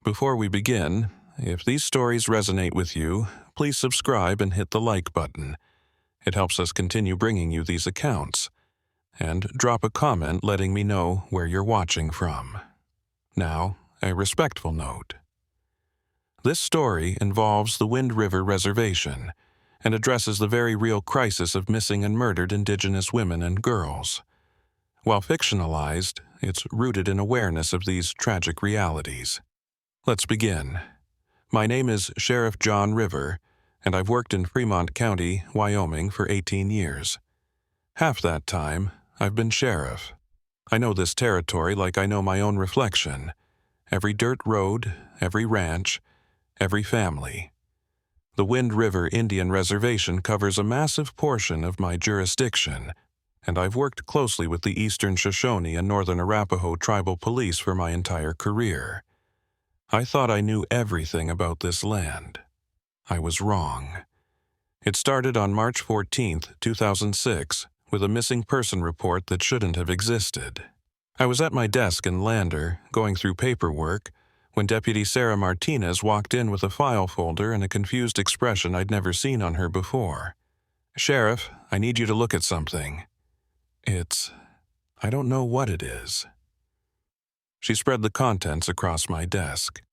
Before we begin, if these stories resonate with you, please subscribe and hit the like button. It helps us continue bringing you these accounts. And drop a comment letting me know where you're watching from. Now, a respectful note. This story involves the Wind River Reservation and addresses the very real crisis of missing and murdered Indigenous women and girls. While fictionalized, it's rooted in awareness of these tragic realities. Let's begin. My name is Sheriff John River, and I've worked in Fremont County, Wyoming for 18 years. Half that time, I've been sheriff. I know this territory like I know my own reflection. Every dirt road, every ranch, every family. The Wind River Indian Reservation covers a massive portion of my jurisdiction, and I've worked closely with the Eastern Shoshone and Northern Arapaho tribal police for my entire career. I thought I knew everything about this land. I was wrong. It started on March 14, 2006, with a missing person report that shouldn't have existed. I was at my desk in Lander, going through paperwork, when Deputy Sarah Martinez walked in with a file folder and a confused expression I'd never seen on her before. "Sheriff, I need you to look at something." I don't know what it is. She spread the contents across my desk.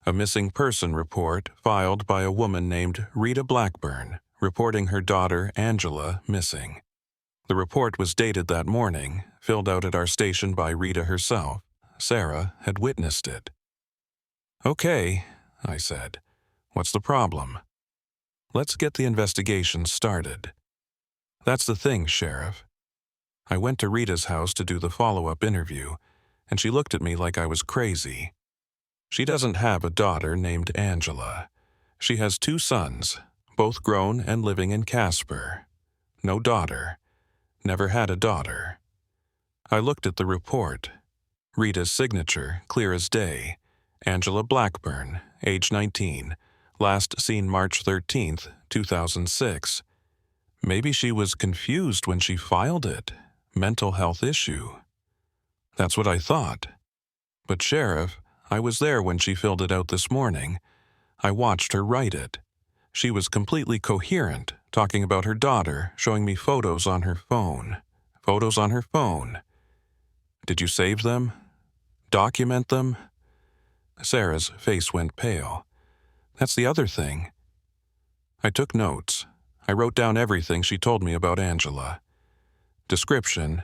A missing person report filed by a woman named Rita Blackburn, reporting her daughter, Angela, missing. The report was dated that morning, filled out at our station by Rita herself. Sarah had witnessed it. "Okay," I said. "What's the problem?" "Let's get the investigation started." "That's the thing, Sheriff." I went to Rita's house to do the follow-up interview, and she looked at me like I was crazy. She doesn't have a daughter named Angela. She has 2 sons, both grown and living in Casper. No daughter. Never had a daughter. I looked at the report. Rita's signature, clear as day. Angela Blackburn, age 19, last seen March 13, 2006. Maybe she was confused when she filed it. Mental health issue. That's what I thought. But Sheriff, I was there when she filled it out this morning. I watched her write it. She was completely coherent, talking about her daughter, showing me photos on her phone. Photos on her phone. Did you save them? Document them? Sarah's face went pale. That's the other thing. I took notes. I wrote down everything she told me about Angela. Description,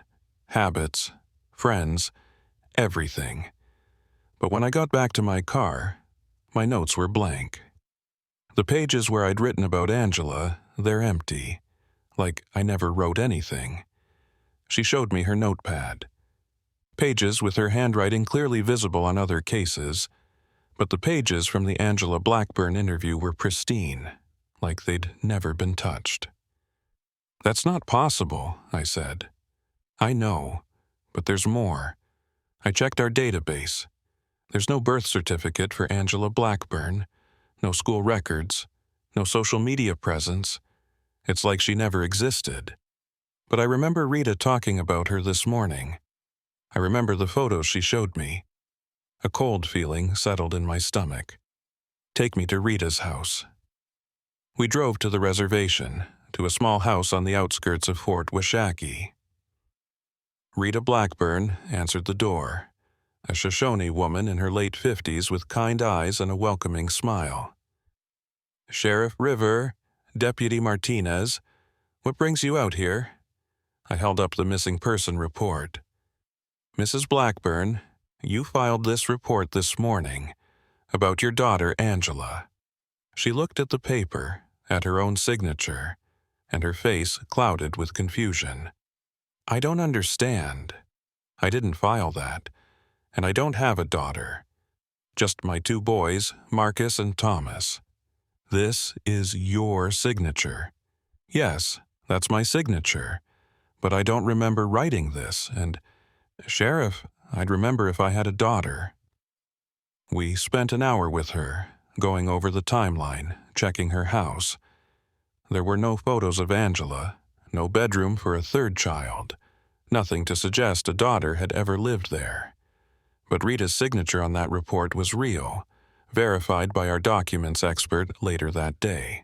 habits, friends, everything. But when I got back to my car, my notes were blank. The pages where I'd written about Angela, they're empty. Like I never wrote anything. She showed me her notepad. Pages with her handwriting clearly visible on other cases, but the pages from the Angela Blackburn interview were pristine, like they'd never been touched. "That's not possible," I said. "I know, but there's more. I checked our database. There's no birth certificate for Angela Blackburn, no school records, no social media presence. It's like she never existed. But I remember Rita talking about her this morning. I remember the photos she showed me. A cold feeling settled in my stomach. Take me to Rita's house." We drove to the reservation, to a small house on the outskirts of Fort Washakie. Rita Blackburn answered the door, a Shoshone woman in her late 50s with kind eyes and a welcoming smile. "Sheriff River, Deputy Martinez, what brings you out here?" I held up the missing person report. "Mrs. Blackburn, you filed this report this morning about your daughter Angela." She looked at the paper, at her own signature, and her face clouded with confusion. "I don't understand. I didn't file that, and I don't have a daughter. Just my 2 boys, Marcus and Thomas. This is your signature." "Yes, that's my signature, but I don't remember writing this, and, Sheriff, I'd remember if I had a daughter." We spent an hour with her, going over the timeline, checking her house. There were no photos of Angela, no bedroom for a 3rd child, nothing to suggest a daughter had ever lived there. But Rita's signature on that report was real, verified by our documents expert later that day.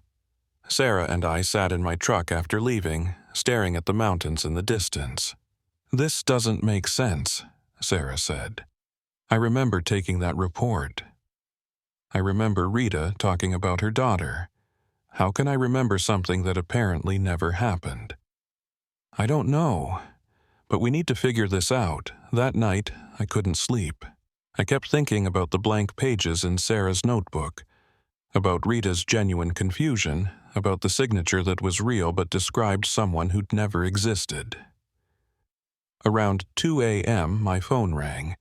Sarah and I sat in my truck after leaving, staring at the mountains in the distance. "This doesn't make sense," Sarah said. "I remember taking that report. I remember Rita talking about her daughter. How can I remember something that apparently never happened?" "I don't know. But we need to figure this out." That night, I couldn't sleep. I kept thinking about the blank pages in Sarah's notebook, about Rita's genuine confusion, about the signature that was real but described someone who'd never existed. Around 2 a.m., my phone rang.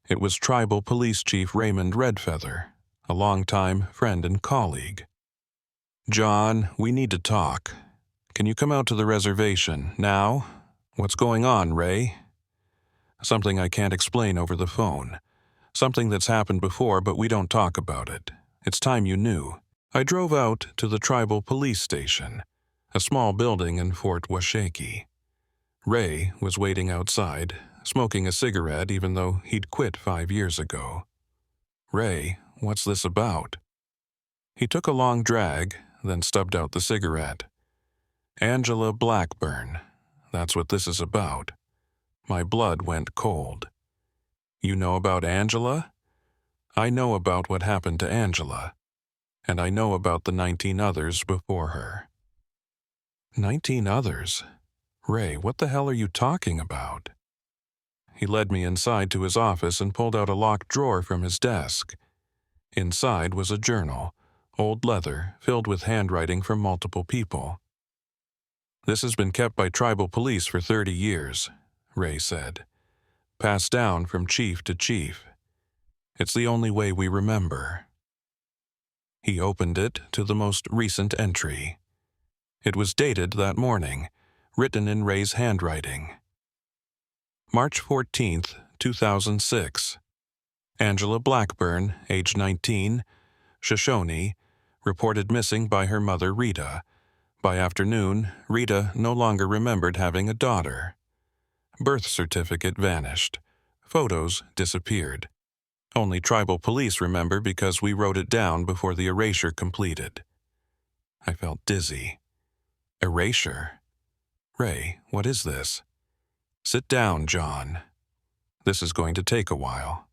It was Tribal Police Chief Raymond Redfeather, a longtime friend and colleague. "John, we need to talk. Can you come out to the reservation, now?" "What's going on, Ray?" "Something I can't explain over the phone. Something that's happened before, but we don't talk about it. It's time you knew." I drove out to the Tribal Police Station, a small building in Fort Washakie. Ray was waiting outside, smoking a cigarette even though he'd quit 5 years ago. "Ray, what's this about?" He took a long drag, then stubbed out the cigarette. "Angela Blackburn. That's what this is about." My blood went cold. "You know about Angela?" "I know about what happened to Angela. And I know about the 19 others before her." 19 others? Ray, what the hell are you talking about? He led me inside to his office and pulled out a locked drawer from his desk. Inside was a journal, old leather, filled with handwriting from multiple people. "This has been kept by tribal police for 30 years, Ray said. "Passed down from chief to chief. It's the only way we remember." He opened it to the most recent entry. It was dated that morning, written in Ray's handwriting. March 14th, 2006. Angela Blackburn, age 19, Shoshone, reported missing by her mother Rita. By afternoon, Rita no longer remembered having a daughter. Birth certificate vanished. Photos disappeared. Only tribal police remember because we wrote it down before the erasure completed. I felt dizzy. Erasure? Ray, what is this? "Sit down, John. This is going to take a while."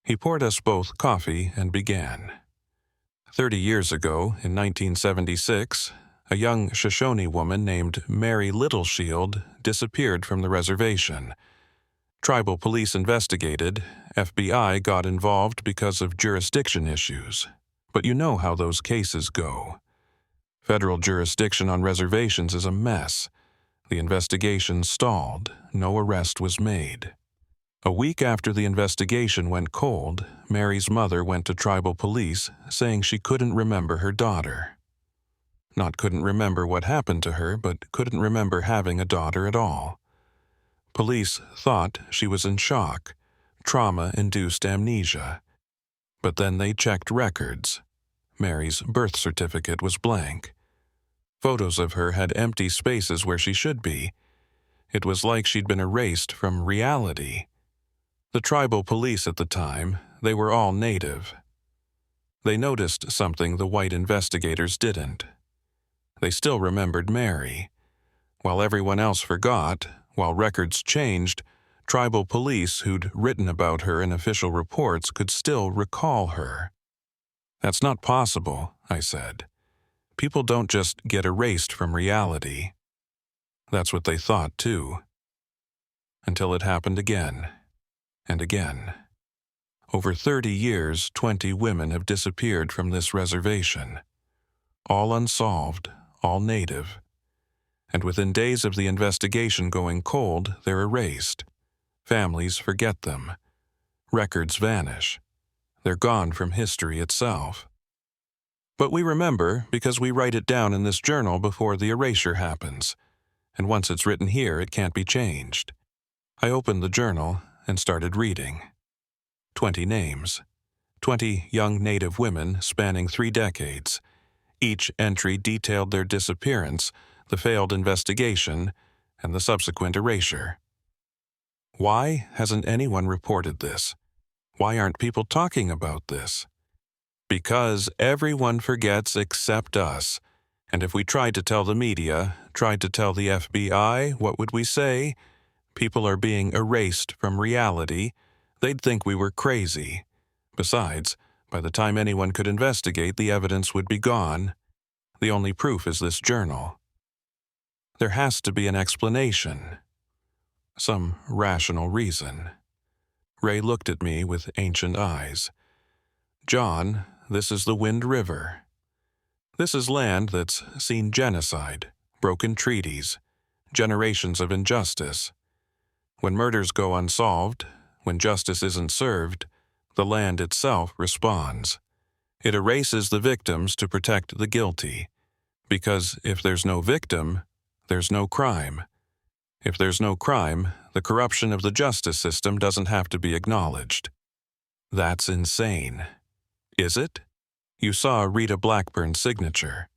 He poured us both coffee and began. 30 years ago, in 1976, a young Shoshone woman named Mary Littleshield disappeared from the reservation. Tribal police investigated. FBI got involved because of jurisdiction issues. But you know how those cases go. Federal jurisdiction on reservations is a mess. The investigation stalled. No arrest was made. A week after the investigation went cold, Mary's mother went to tribal police saying she couldn't remember her daughter. Not couldn't remember what happened to her, but couldn't remember having a daughter at all. Police thought she was in shock, trauma-induced amnesia. But then they checked records. Mary's birth certificate was blank. Photos of her had empty spaces where she should be. It was like she'd been erased from reality. The tribal police at the time, they were all native. They noticed something the white investigators didn't. They still remembered Mary. While everyone else forgot, while records changed, tribal police who'd written about her in official reports could still recall her. "That's not possible," I said. "People don't just get erased from reality." That's what they thought, too. Until it happened again. And again. Over 30 years, 20 women have disappeared from this reservation. All unsolved, all native. And within days of the investigation going cold, they're erased. Families forget them. Records vanish. They're gone from history itself. But we remember because we write it down in this journal before the erasure happens. And once it's written here, it can't be changed. I opened the journal and started reading. 20 names. 20 young Native women spanning 3 decades. Each entry detailed their disappearance, the failed investigation, and the subsequent erasure. Why hasn't anyone reported this? Why aren't people talking about this? Because everyone forgets except us. And if we tried to tell the media, tried to tell the FBI, what would we say? People are being erased from reality. They'd think we were crazy. Besides, by the time anyone could investigate, the evidence would be gone. The only proof is this journal. There has to be an explanation. Some rational reason. Ray looked at me with ancient eyes. John, this is the Wind River. This is land that's seen genocide, broken treaties, generations of injustice. When murders go unsolved, when justice isn't served, the land itself responds. It erases the victims to protect the guilty. Because if there's no victim, there's no crime. If there's no crime, the corruption of the justice system doesn't have to be acknowledged. That's insane. Is it? You saw Rita Blackburn's signature.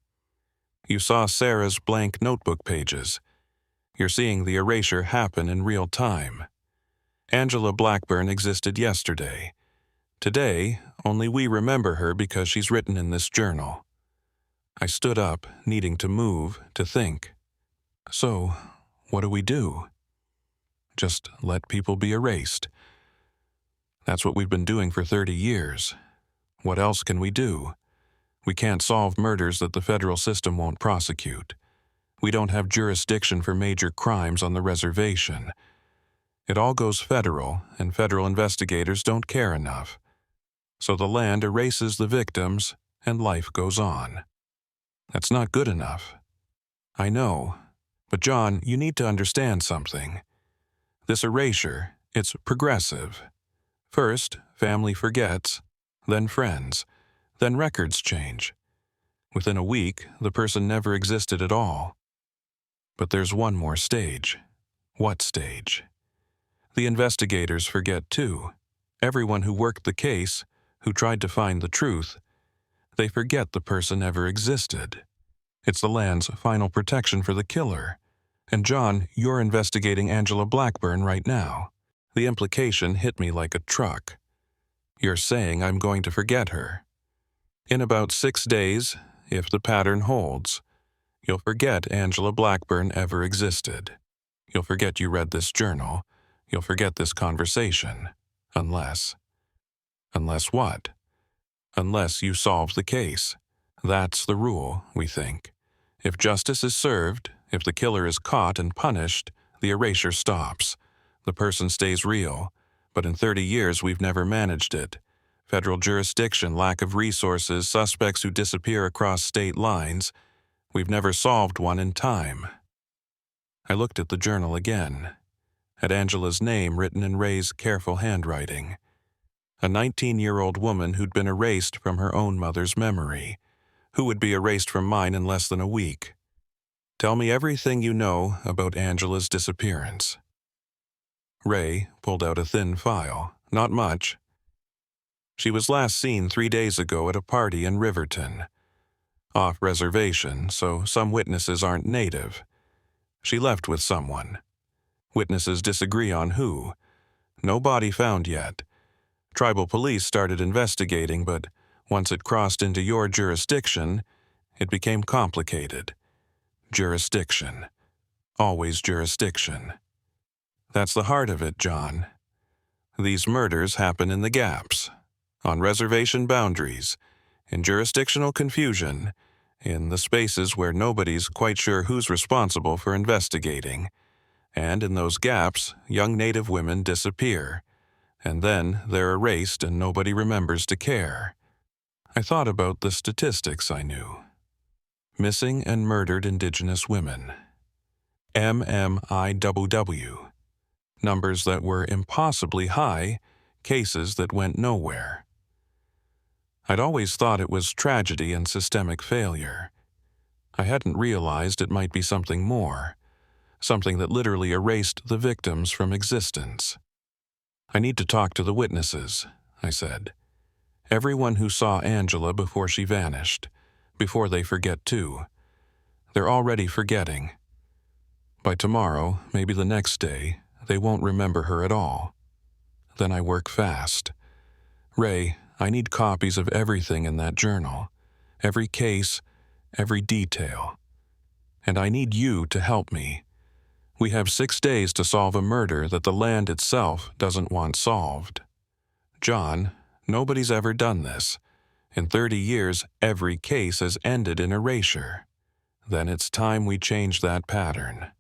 You saw Sarah's blank notebook pages. You're seeing the erasure happen in real time. Angela Blackburn existed yesterday. Today, only we remember her because she's written in this journal. I stood up, needing to move, to think. So, what do we do? Just let people be erased. That's what we've been doing for 30 years. What else can we do? We can't solve murders that the federal system won't prosecute. We don't have jurisdiction for major crimes on the reservation. It all goes federal, and federal investigators don't care enough. So the land erases the victims, and life goes on. That's not good enough. I know. But John, you need to understand something. This erasure, it's progressive. First, family forgets, then friends, then records change. Within a week, the person never existed at all. But there's one more stage. What stage? The investigators forget too. Everyone who worked the case, who tried to find the truth, they forget the person ever existed. It's the land's final protection for the killer. And John, you're investigating Angela Blackburn right now. The implication hit me like a truck. You're saying I'm going to forget her. In about 6 days, if the pattern holds, you'll forget Angela Blackburn ever existed. You'll forget you read this journal. You'll forget this conversation. Unless what? Unless you solve the case. That's the rule, we think. If justice is served, if the killer is caught and punished, the erasure stops. The person stays real. But in 30 years, we've never managed it. Federal jurisdiction, lack of resources, suspects who disappear across state lines. We've never solved one in time. I looked at the journal again, at Angela's name written in Ray's careful handwriting. A 19-year-old woman who'd been erased from her own mother's memory, who would be erased from mine in less than a week. Tell me everything you know about Angela's disappearance. Ray pulled out a thin file, not much. She was last seen 3 days ago at a party in Riverton. Off reservation, so some witnesses aren't native. She left with someone. Witnesses disagree on who. No body found yet. Tribal police started investigating, but once it crossed into your jurisdiction, it became complicated. Jurisdiction. Always jurisdiction. That's the heart of it, John. These murders happen in the gaps, on reservation boundaries, in jurisdictional confusion, in the spaces where nobody's quite sure who's responsible for investigating. And in those gaps, young Native women disappear, and then they're erased and nobody remembers to care. I thought about the statistics I knew. Missing and murdered Indigenous women. MMIWW. Numbers that were impossibly high, cases that went nowhere. I'd always thought it was tragedy and systemic failure. I hadn't realized it might be something more, something that literally erased the victims from existence. I need to talk to the witnesses, I said. Everyone who saw Angela before she vanished, before they forget too. They're already forgetting. By tomorrow, maybe the next day, They won't remember her at all. Then I work fast. Ray, I need copies of everything in that journal. Every case, every detail. And I need you to help me. We have 6 days to solve a murder that the land itself doesn't want solved. John, nobody's ever done this. In 30 years, every case has ended in erasure. Then it's time we change that pattern.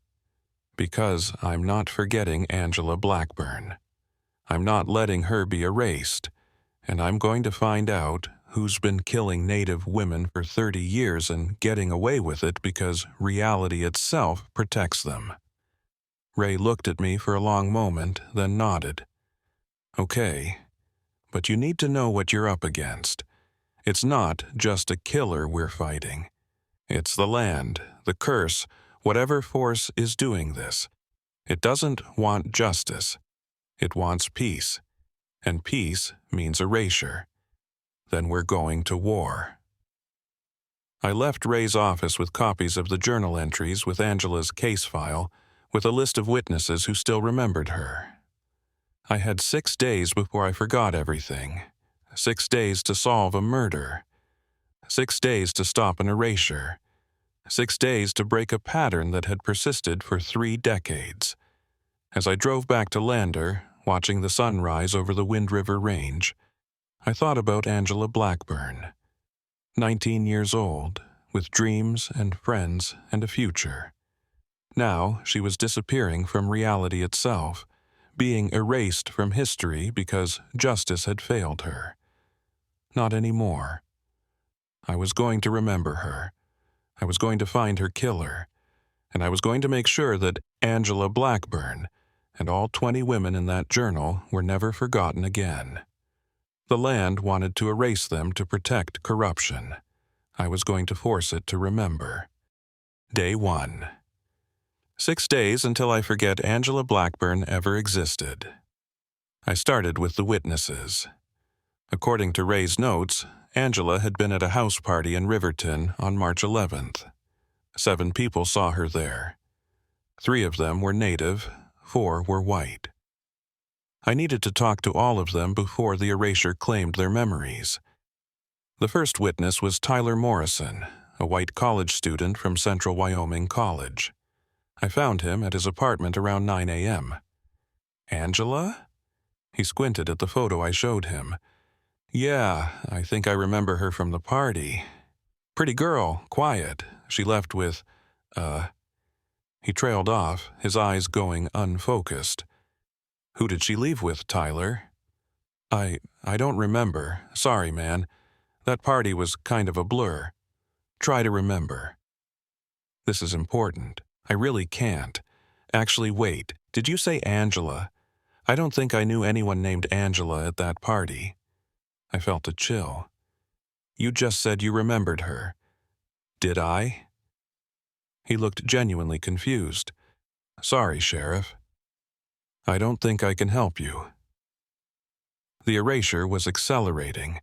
Because I'm not forgetting Angela Blackburn. I'm not letting her be erased. And I'm going to find out who's been killing Native women for 30 years and getting away with it because reality itself protects them. Ray looked at me for a long moment, then nodded. Okay, but you need to know what you're up against. It's not just a killer we're fighting. It's the land, the curse, whatever force is doing this. It doesn't want justice. It wants peace. And peace means erasure. Then we're going to war. I left Ray's office with copies of the journal entries with Angela's case file, with a list of witnesses who still remembered her. I had 6 days before I forgot everything. 6 days to solve a murder. 6 days to stop an erasure. 6 days to break a pattern that had persisted for 3 decades. As I drove back to Lander, watching the sun rise over the Wind River Range, I thought about Angela Blackburn. 19 years old, with dreams and friends and a future. Now she was disappearing from reality itself, being erased from history because justice had failed her. Not anymore. I was going to remember her. I was going to find her killer. And I was going to make sure that Angela Blackburn and all 20 women in that journal were never forgotten again. The land wanted to erase them to protect corruption. I was going to force it to remember. Day 1. 6 days until I forget Angela Blackburn ever existed. I started with the witnesses. According to Ray's notes, Angela had been at a house party in Riverton on March 11th. 7 people saw her there. 3 of them were Native, 4 were white. I needed to talk to all of them before the erasure claimed their memories. The first witness was Tyler Morrison, a white college student from Central Wyoming College. I found him at his apartment around 9 a.m. Angela? He squinted at the photo I showed him. Yeah, I think I remember her from the party. Pretty girl, quiet. She left with, He trailed off, his eyes going unfocused. Who did she leave with, Tyler? I don't remember. Sorry, man. That party was kind of a blur. Try to remember. This is important. I really can't. Actually, wait. Did you say Angela? I don't think I knew anyone named Angela at that party. I felt a chill. You just said you remembered her. Did I? He looked genuinely confused. Sorry, Sheriff. I don't think I can help you. The erasure was accelerating.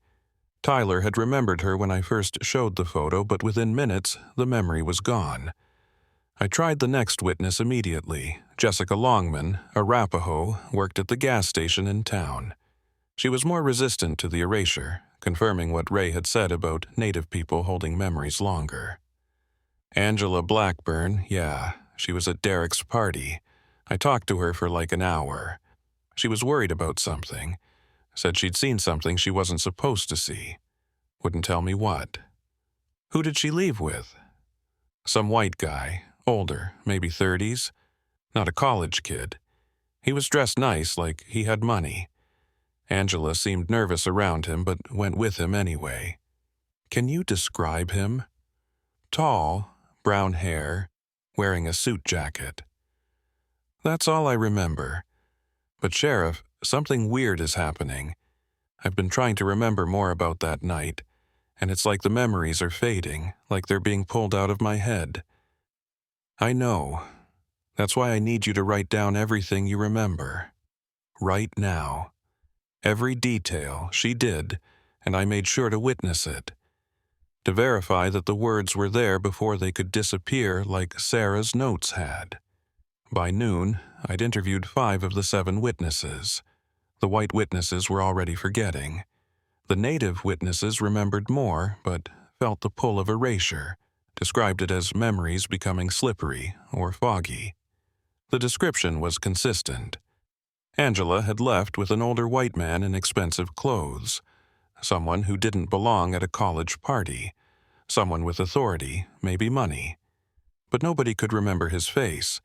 Tyler had remembered her when I first showed the photo, but within minutes, the memory was gone. I tried the next witness immediately. Jessica Longman, a Arapaho, worked at the gas station in town. She was more resistant to the erasure, confirming what Ray had said about Native people holding memories longer. Angela Blackburn, yeah, she was at Derek's party. I talked to her for like an hour. She was worried about something. Said she'd seen something she wasn't supposed to see. Wouldn't tell me what. Who did she leave with? Some white guy, older, maybe 30s. Not a college kid. He was dressed nice, like he had money. Angela seemed nervous around him, but went with him anyway. Can you describe him? Tall, brown hair, wearing a suit jacket. That's all I remember. But Sheriff, something weird is happening. I've been trying to remember more about that night, and it's like the memories are fading, like they're being pulled out of my head. I know. That's why I need you to write down everything you remember. Right now. Every detail she did, and I made sure to witness it. To verify that the words were there before they could disappear like Sarah's notes had. By noon, I'd interviewed 5 of the 7 witnesses. The white witnesses were already forgetting. The native witnesses remembered more, but felt the pull of erasure, described it as memories becoming slippery or foggy. The description was consistent. Angela had left with an older white man in expensive clothes, someone who didn't belong at a college party, someone with authority, maybe money. But nobody could remember his face.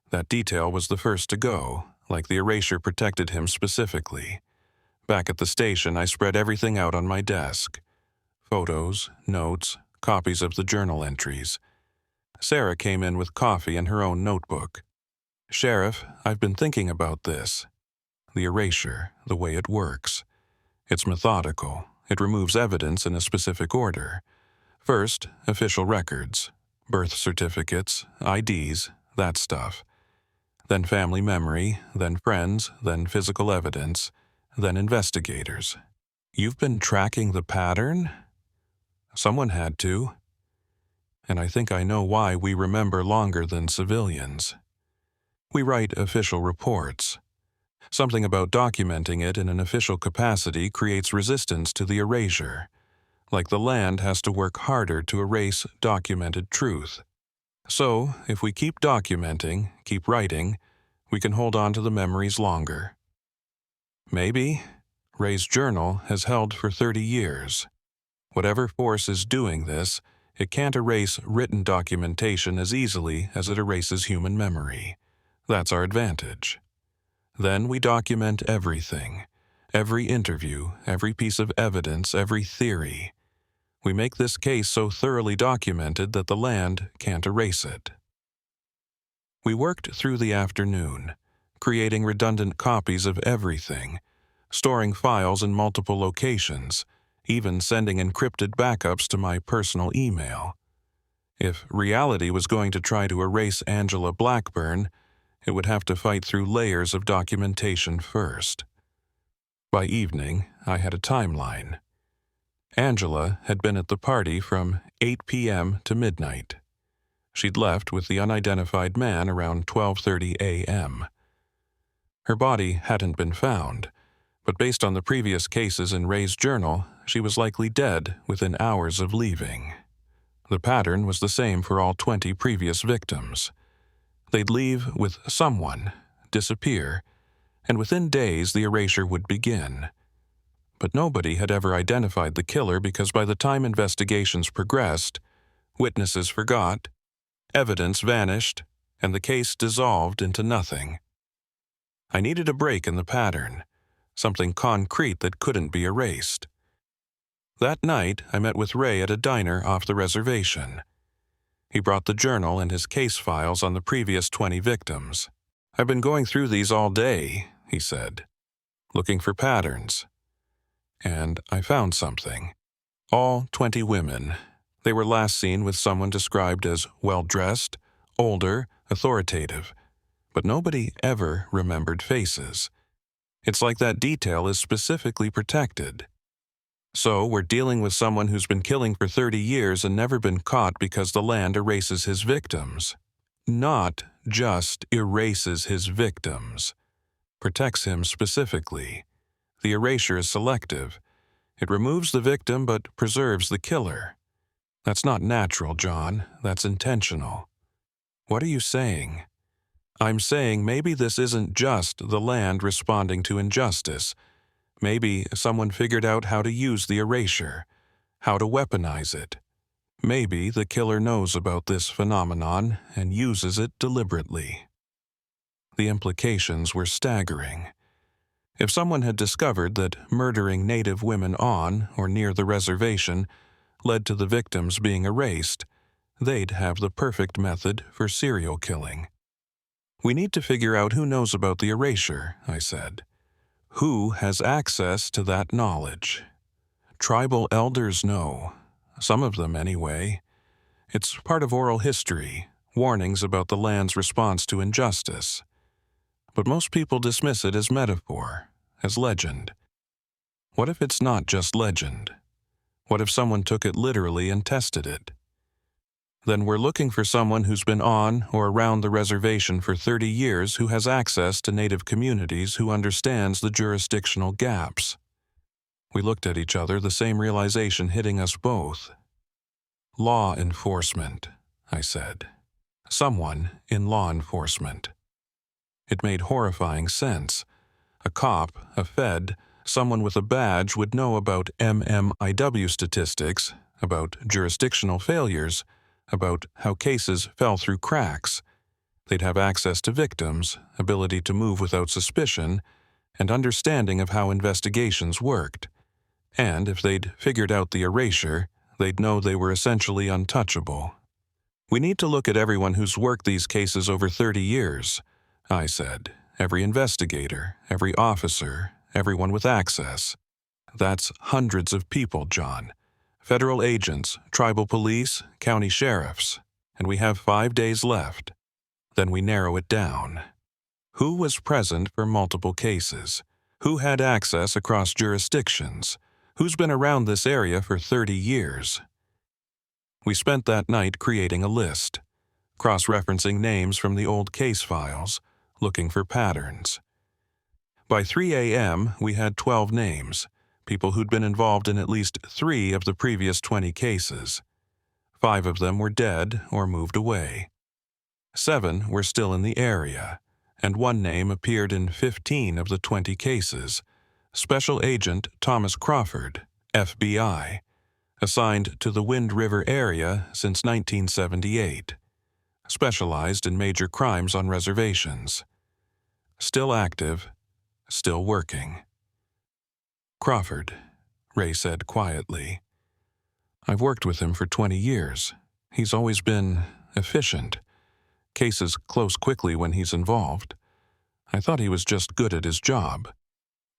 That detail was the first to go, like the erasure protected him specifically. Back at the station, I spread everything out on my desk. Photos, notes, copies of the journal entries. Sarah came in with coffee and her own notebook. "Sheriff, I've been thinking about this. The erasure, the way it works. It's methodical. It removes evidence in a specific order. First, official records, birth certificates, IDs, that stuff. Then family memory, then friends, then physical evidence, then investigators. You've been tracking the pattern? Someone had to. And I think I know why we remember longer than civilians. We write official reports. Something about documenting it in an official capacity creates resistance to the erasure, like the land has to work harder to erase documented truth. So, if we keep documenting, keep writing, we can hold on to the memories longer. Maybe Ray's journal has held for 30 years. Whatever force is doing this, it can't erase written documentation as easily as it erases human memory. That's our advantage. Then we document everything, every interview, every piece of evidence, every theory. We make this case so thoroughly documented that the land can't erase it. We worked through the afternoon, creating redundant copies of everything, storing files in multiple locations, even sending encrypted backups to my personal email. If reality was going to try to erase Angela Blackburn, it would have to fight through layers of documentation first. By evening, I had a timeline. Angela had been at the party from 8 p.m. to midnight. She'd left with the unidentified man around 12:30 a.m. Her body hadn't been found, but based on the previous cases in Ray's journal, she was likely dead within hours of leaving. The pattern was the same for all 20 previous victims. They'd leave with someone, disappear, and within days the erasure would begin. But nobody had ever identified the killer because by the time investigations progressed, witnesses forgot, evidence vanished, and the case dissolved into nothing. I needed a break in the pattern, something concrete that couldn't be erased. That night, I met with Ray at a diner off the reservation. He brought the journal and his case files on the previous 20 victims. "I've been going through these all day," he said, "looking for patterns. And I found something. All 20 women. They were last seen with someone described as well-dressed, older, authoritative. But nobody ever remembered faces. It's like that detail is specifically protected. So we're dealing with someone who's been killing for 30 years and never been caught because the land erases his victims. Not just erases his victims. Protects him specifically. The erasure is selective. It removes the victim but preserves the killer. That's not natural, John. That's intentional." "What are you saying?" "I'm saying maybe this isn't just the land responding to injustice. Maybe someone figured out how to use the erasure, how to weaponize it. Maybe the killer knows about this phenomenon and uses it deliberately." The implications were staggering. If someone had discovered that murdering Native women on or near the reservation led to the victims being erased, they'd have the perfect method for serial killing. "We need to figure out who knows about the erasure," I said. "Who has access to that knowledge?" "Tribal elders know. Some of them, anyway. It's part of oral history, warnings about the land's response to injustice. But most people dismiss it as metaphor, as legend. What if it's not just legend? What if someone took it literally and tested it?" Then we're looking for someone who's been on or around the reservation for 30 years who has access to Native communities who understands the jurisdictional gaps. We looked at each other, the same realization hitting us both. Law enforcement, I said. Someone in law enforcement. It made horrifying sense. A cop, a fed, someone with a badge would know about MMIW statistics, about jurisdictional failures, about how cases fell through cracks. They'd have access to victims, ability to move without suspicion, and understanding of how investigations worked. And if they'd figured out the erasure, they'd know they were essentially untouchable. We need to look at everyone who's worked these cases over 30 years, I said. Every investigator, every officer, everyone with access. That's hundreds of people, John. Federal agents, tribal police, county sheriffs. And we have 5 days left. Then we narrow it down. Who was present for multiple cases? Who had access across jurisdictions? Who's been around this area for 30 years? We spent that night creating a list, cross-referencing names from the old case files, looking for patterns. By 3 a.m., we had 12 names, people who'd been involved in at least 3 of the previous 20 cases. 5 of them were dead or moved away. 7 were still in the area, and 1 name appeared in 15 of the 20 cases. Special Agent Thomas Crawford, FBI, assigned to the Wind River area since 1978. Specialized in major crimes on reservations. Still active, still working. Crawford, Ray said quietly. I've worked with him for 20 years. He's always been efficient. Cases close quickly when he's involved. I thought he was just good at his job.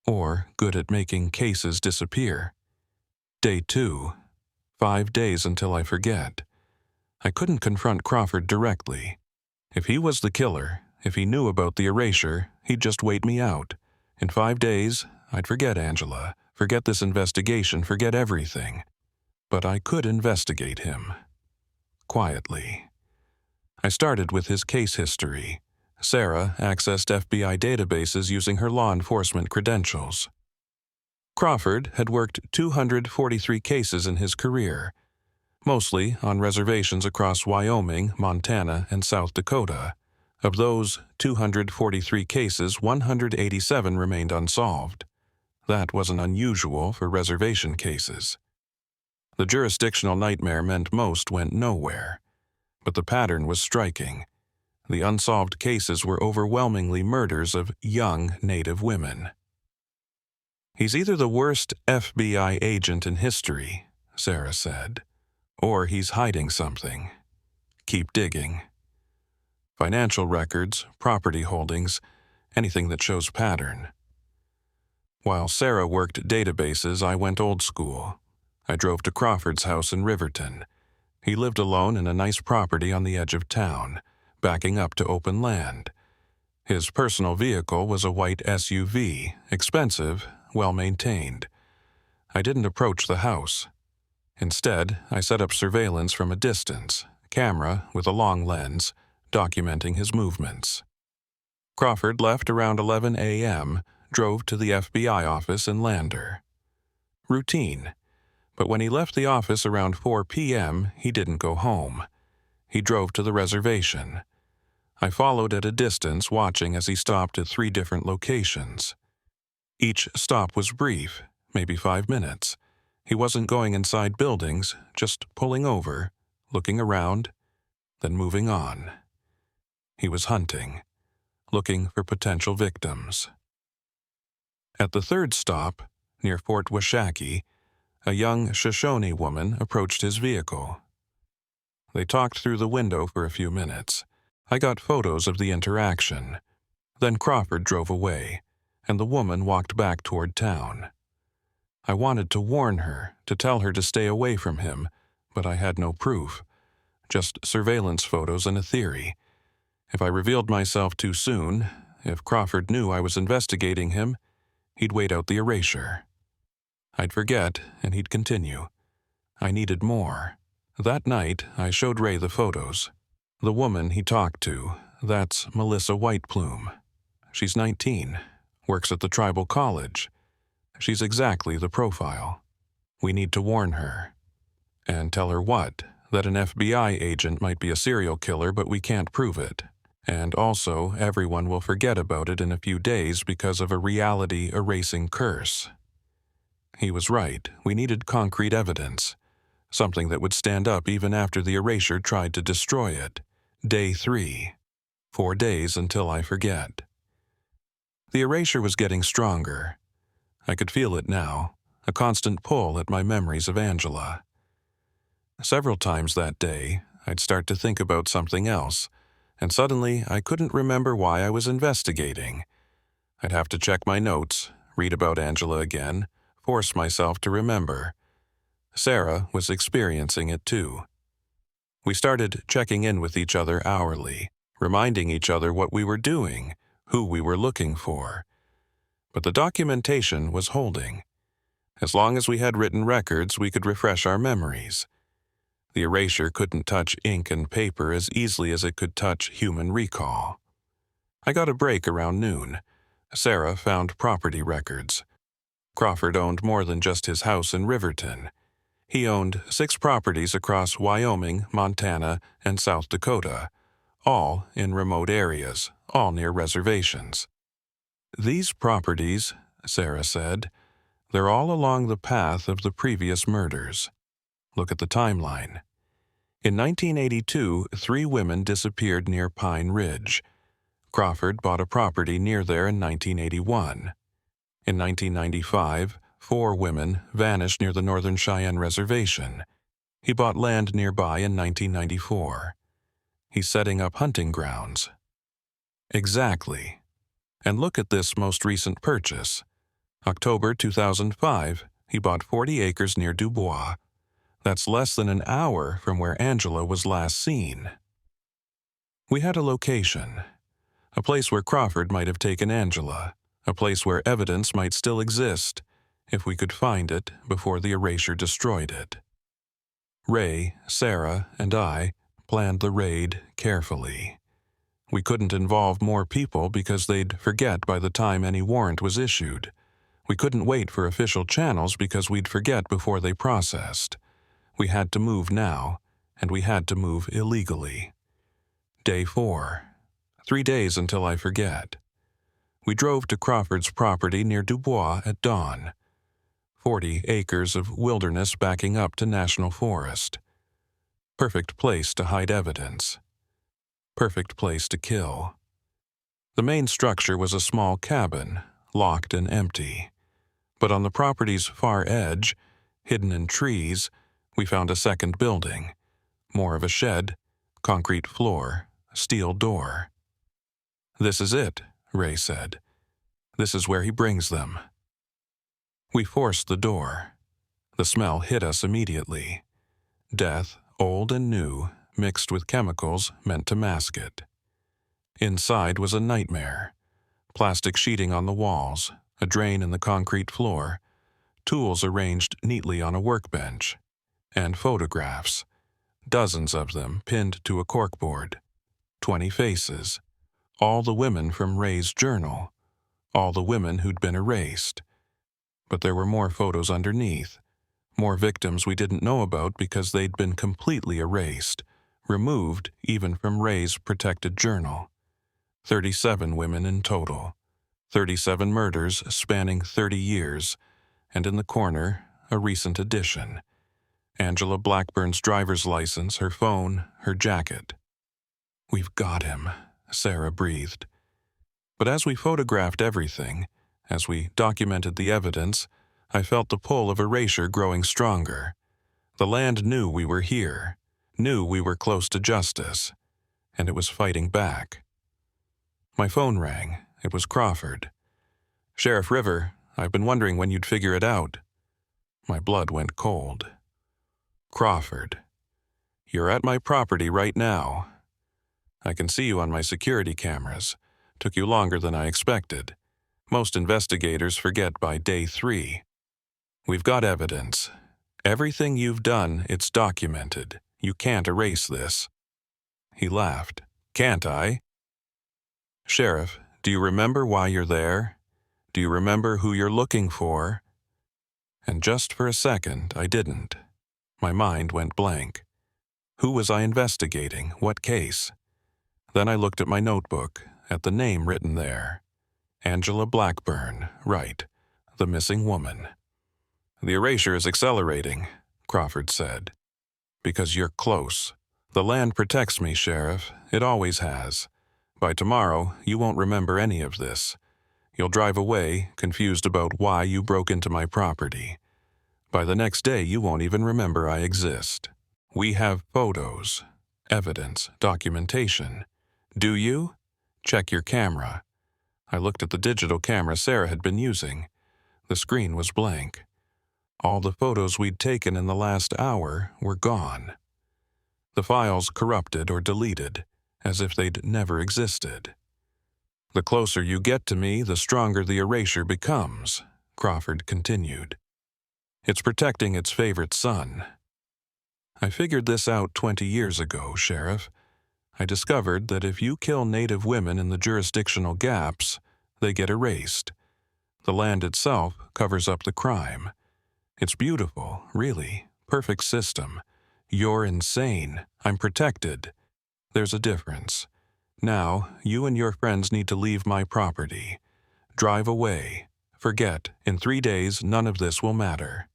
Or good at making cases disappear. Day 2. 5 days until I forget. I couldn't confront Crawford directly. If he was the killer, if he knew about the erasure, he'd just wait me out. In 5 days, I'd forget Angela, forget this investigation, forget everything. But I could investigate him. Quietly. I started with his case history. Sarah accessed FBI databases using her law enforcement credentials. Crawford had worked 243 cases in his career, mostly on reservations across Wyoming, Montana, and South Dakota. Of those 243 cases, 187 remained unsolved. That wasn't unusual for reservation cases. The jurisdictional nightmare meant most went nowhere, but the pattern was striking. The unsolved cases were overwhelmingly murders of young Native women. He's either the worst FBI agent in history, Sarah said, or he's hiding something. Keep digging. Financial records, property holdings, anything that shows pattern. While Sarah worked databases, I went old school. I drove to Crawford's house in Riverton. He lived alone in a nice property on the edge of town, backing up to open land. His personal vehicle was a white SUV, expensive, well-maintained. I didn't approach the house. Instead, I set up surveillance from a distance, camera with a long lens, documenting his movements. Crawford left around 11 a.m., drove to the FBI office in Lander. Routine. But when he left the office around 4 p.m., he didn't go home. He drove to the reservation. I followed at a distance, watching as he stopped at 3 different locations. Each stop was brief, maybe 5 minutes. He wasn't going inside buildings, just pulling over, looking around, then moving on. He was hunting, looking for potential victims. At the 3rd stop, near Fort Washakie, a young Shoshone woman approached his vehicle. They talked through the window for a few minutes. I got photos of the interaction. Then Crawford drove away, and the woman walked back toward town. I wanted to warn her, to tell her to stay away from him, but I had no proof. Just surveillance photos and a theory. If I revealed myself too soon, if Crawford knew I was investigating him, he'd wait out the erasure. I'd forget, and he'd continue. I needed more. That night, I showed Ray the photos. The woman he talked to, that's Melissa Whiteplume. She's 19, works at the tribal college. She's exactly the profile. We need to warn her. And tell her what? That an FBI agent might be a serial killer, but we can't prove it. And also, everyone will forget about it in a few days because of a reality-erasing curse. He was right. We needed concrete evidence. Something that would stand up even after the erasure tried to destroy it. Day 3. 4 days until I forget. The erasure was getting stronger. I could feel it now, a constant pull at my memories of Angela. Several times that day, I'd start to think about something else, and suddenly I couldn't remember why I was investigating. I'd have to check my notes, read about Angela again, force myself to remember. Sarah was experiencing it too. We started checking in with each other hourly, reminding each other what we were doing, who we were looking for. But the documentation was holding. As long as we had written records, we could refresh our memories. The erasure couldn't touch ink and paper as easily as it could touch human recall. I got a break around noon. Sarah found property records. Crawford owned more than just his house in Riverton. He owned 6 properties across Wyoming, Montana, and South Dakota, all in remote areas, all near reservations. These properties, Sarah said, they're all along the path of the previous murders. Look at the timeline. In 1982, 3 women disappeared near Pine Ridge. Crawford bought a property near there in 1981. In 1995, 4 women vanished near the Northern Cheyenne Reservation. He bought land nearby in 1994. He's setting up hunting grounds. Exactly. And look at this most recent purchase. October 2005, he bought 40 acres near Dubois. That's less than an hour from where Angela was last seen. We had a location. A place where Crawford might have taken Angela. A place where evidence might still exist, if we could find it before the erasure destroyed it. Ray, Sarah, and I planned the raid carefully. We couldn't involve more people because they'd forget by the time any warrant was issued. We couldn't wait for official channels because we'd forget before they processed. We had to move now, and we had to move illegally. Day 4. 3 days until I forget. We drove to Crawford's property near Dubois at dawn. 40 acres of wilderness backing up to National Forest. Perfect place to hide evidence. Perfect place to kill. The main structure was a small cabin, locked and empty. But on the property's far edge, hidden in trees, we found a second building. More of a shed, concrete floor, steel door. "This is it," Ray said. "This is where he brings them." We forced the door. The smell hit us immediately. Death, old and new, mixed with chemicals meant to mask it. Inside was a nightmare. Plastic sheeting on the walls, a drain in the concrete floor, tools arranged neatly on a workbench, and photographs, dozens of them pinned to a corkboard. 20 faces, all the women from Ray's journal, all the women who'd been erased. But there were more photos underneath, more victims we didn't know about because they'd been completely erased, removed even from Ray's protected journal. 37 women in total, 37 murders spanning 30 years, and in the corner, a recent addition. Angela Blackburn's driver's license, her phone, her jacket. "We've got him," Sarah breathed. But as we photographed everything, as we documented the evidence, I felt the pull of erasure growing stronger. The land knew we were here, knew we were close to justice, and it was fighting back. My phone rang. It was Crawford. "Sheriff River, I've been wondering when you'd figure it out." My blood went cold. "Crawford, you're at my property right now. I can see you on my security cameras. Took you longer than I expected. Most investigators forget by day 3. We've got evidence. Everything you've done, it's documented. You can't erase this." He laughed. "Can't I?" "Sheriff, do you remember why you're there? Do you remember who you're looking for?" And just for a second, I didn't. My mind went blank. Who was I investigating? What case? Then I looked at my notebook, at the name written there. Angela Blackburn, right. The missing woman. "The erasure is accelerating," Crawford said. "Because you're close. The land protects me, Sheriff. It always has. By tomorrow, you won't remember any of this. You'll drive away, confused about why you broke into my property. By the next day, you won't even remember I exist. We have photos, evidence, documentation. Do you? Check your camera." I looked at the digital camera Sarah had been using. The screen was blank. All the photos we'd taken in the last hour were gone. The files corrupted or deleted, as if they'd never existed. "The closer you get to me, the stronger the erasure becomes," Crawford continued. "It's protecting its favorite son. I figured this out 20 years ago, Sheriff. I discovered that if you kill Native women in the jurisdictional gaps, they get erased. The land itself covers up the crime. It's beautiful, really. Perfect system. You're insane. I'm protected. There's a difference. Now, you and your friends need to leave my property. Drive away. Forget, in 3 days, none of this will matter."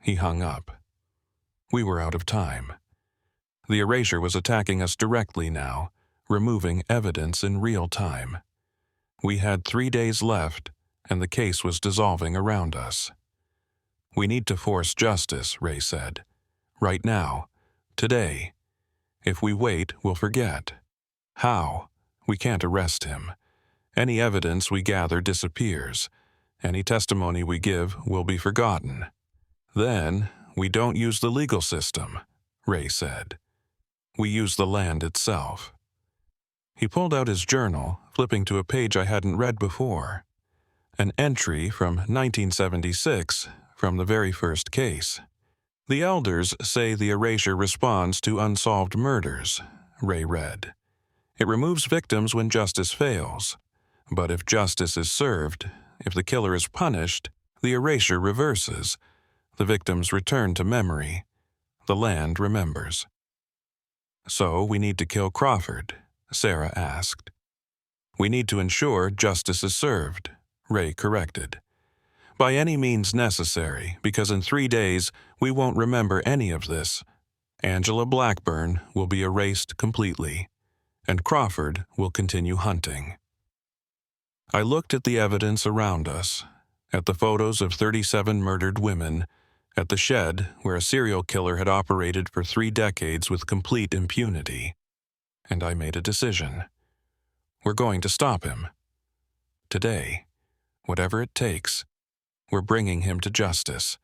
He hung up. We were out of time. The erasure was attacking us directly now, removing evidence in real time. We had 3 days left, and the case was dissolving around us. "We need to force justice," Ray said. "Right now. Today. If we wait, we'll forget. How? We can't arrest him. Any evidence we gather disappears. Any testimony we give will be forgotten. Then, we don't use the legal system," Ray said. "We use the land itself." He pulled out his journal, flipping to a page I hadn't read before. An entry from 1976, from the very first case. "The elders say the erasure responds to unsolved murders," Ray read. "It removes victims when justice fails. But if justice is served, if the killer is punished, the erasure reverses. The victims return to memory. The land remembers." "So we need to kill Crawford?" Sarah asked. "We need to ensure justice is served," Ray corrected. "By any means necessary, because in 3 days we won't remember any of this. Angela Blackburn will be erased completely, and Crawford will continue hunting." I looked at the evidence around us, at the photos of 37 murdered women, at the shed where a serial killer had operated for 3 decades with complete impunity, and I made a decision. We're going to stop him. Today, whatever it takes, we're bringing him to justice,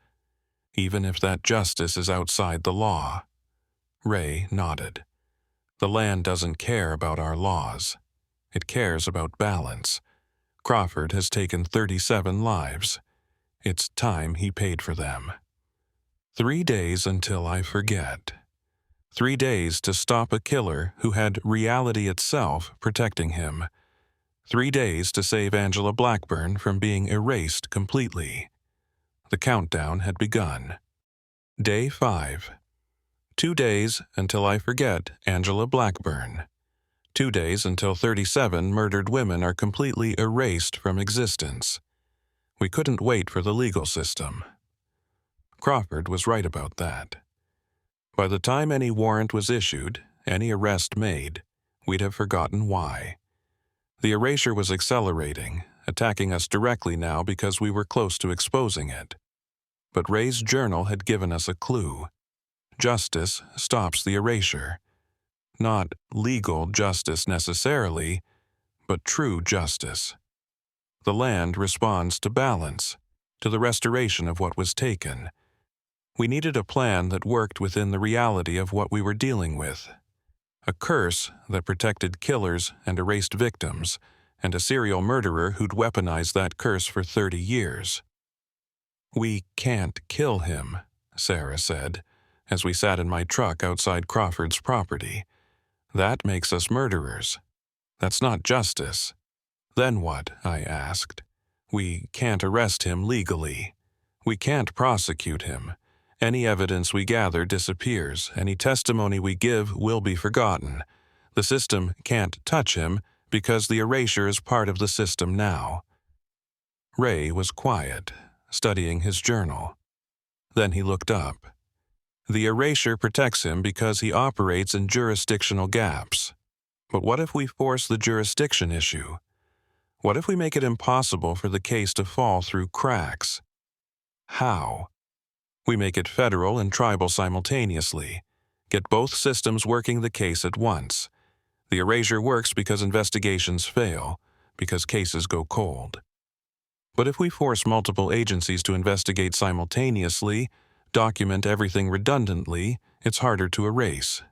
even if that justice is outside the law. Ray nodded. "The land doesn't care about our laws. It cares about balance. Crawford has taken 37 lives. It's time he paid for them. 3 days until I forget. 3 days to stop a killer who had reality itself protecting him. 3 days to save Angela Blackburn from being erased completely." The countdown had begun. Day 5. 2 days until I forget Angela Blackburn. 2 days until 37 murdered women are completely erased from existence. We couldn't wait for the legal system. Crawford was right about that. By the time any warrant was issued, any arrest made, we'd have forgotten why. The erasure was accelerating, attacking us directly now because we were close to exposing it. But Ray's journal had given us a clue. Justice stops the erasure. Not legal justice necessarily, but true justice. The land responds to balance, to the restoration of what was taken. We needed a plan that worked within the reality of what we were dealing with. A curse that protected killers and erased victims, and a serial murderer who'd weaponized that curse for 30 years. "We can't kill him," Sarah said, as we sat in my truck outside Crawford's property. "That makes us murderers. That's not justice." "Then what?" I asked. "We can't arrest him legally. We can't prosecute him. Any evidence we gather disappears. Any testimony we give will be forgotten. The system can't touch him because the erasure is part of the system now." Ray was quiet, studying his journal. Then he looked up. "The erasure protects him because he operates in jurisdictional gaps. But what if we force the jurisdiction issue? What if we make it impossible for the case to fall through cracks?" "How?" "We make it federal and tribal simultaneously. Get both systems working the case at once. The erasure works because investigations fail, because cases go cold. But if we force multiple agencies to investigate simultaneously, document everything redundantly, it's harder to erase."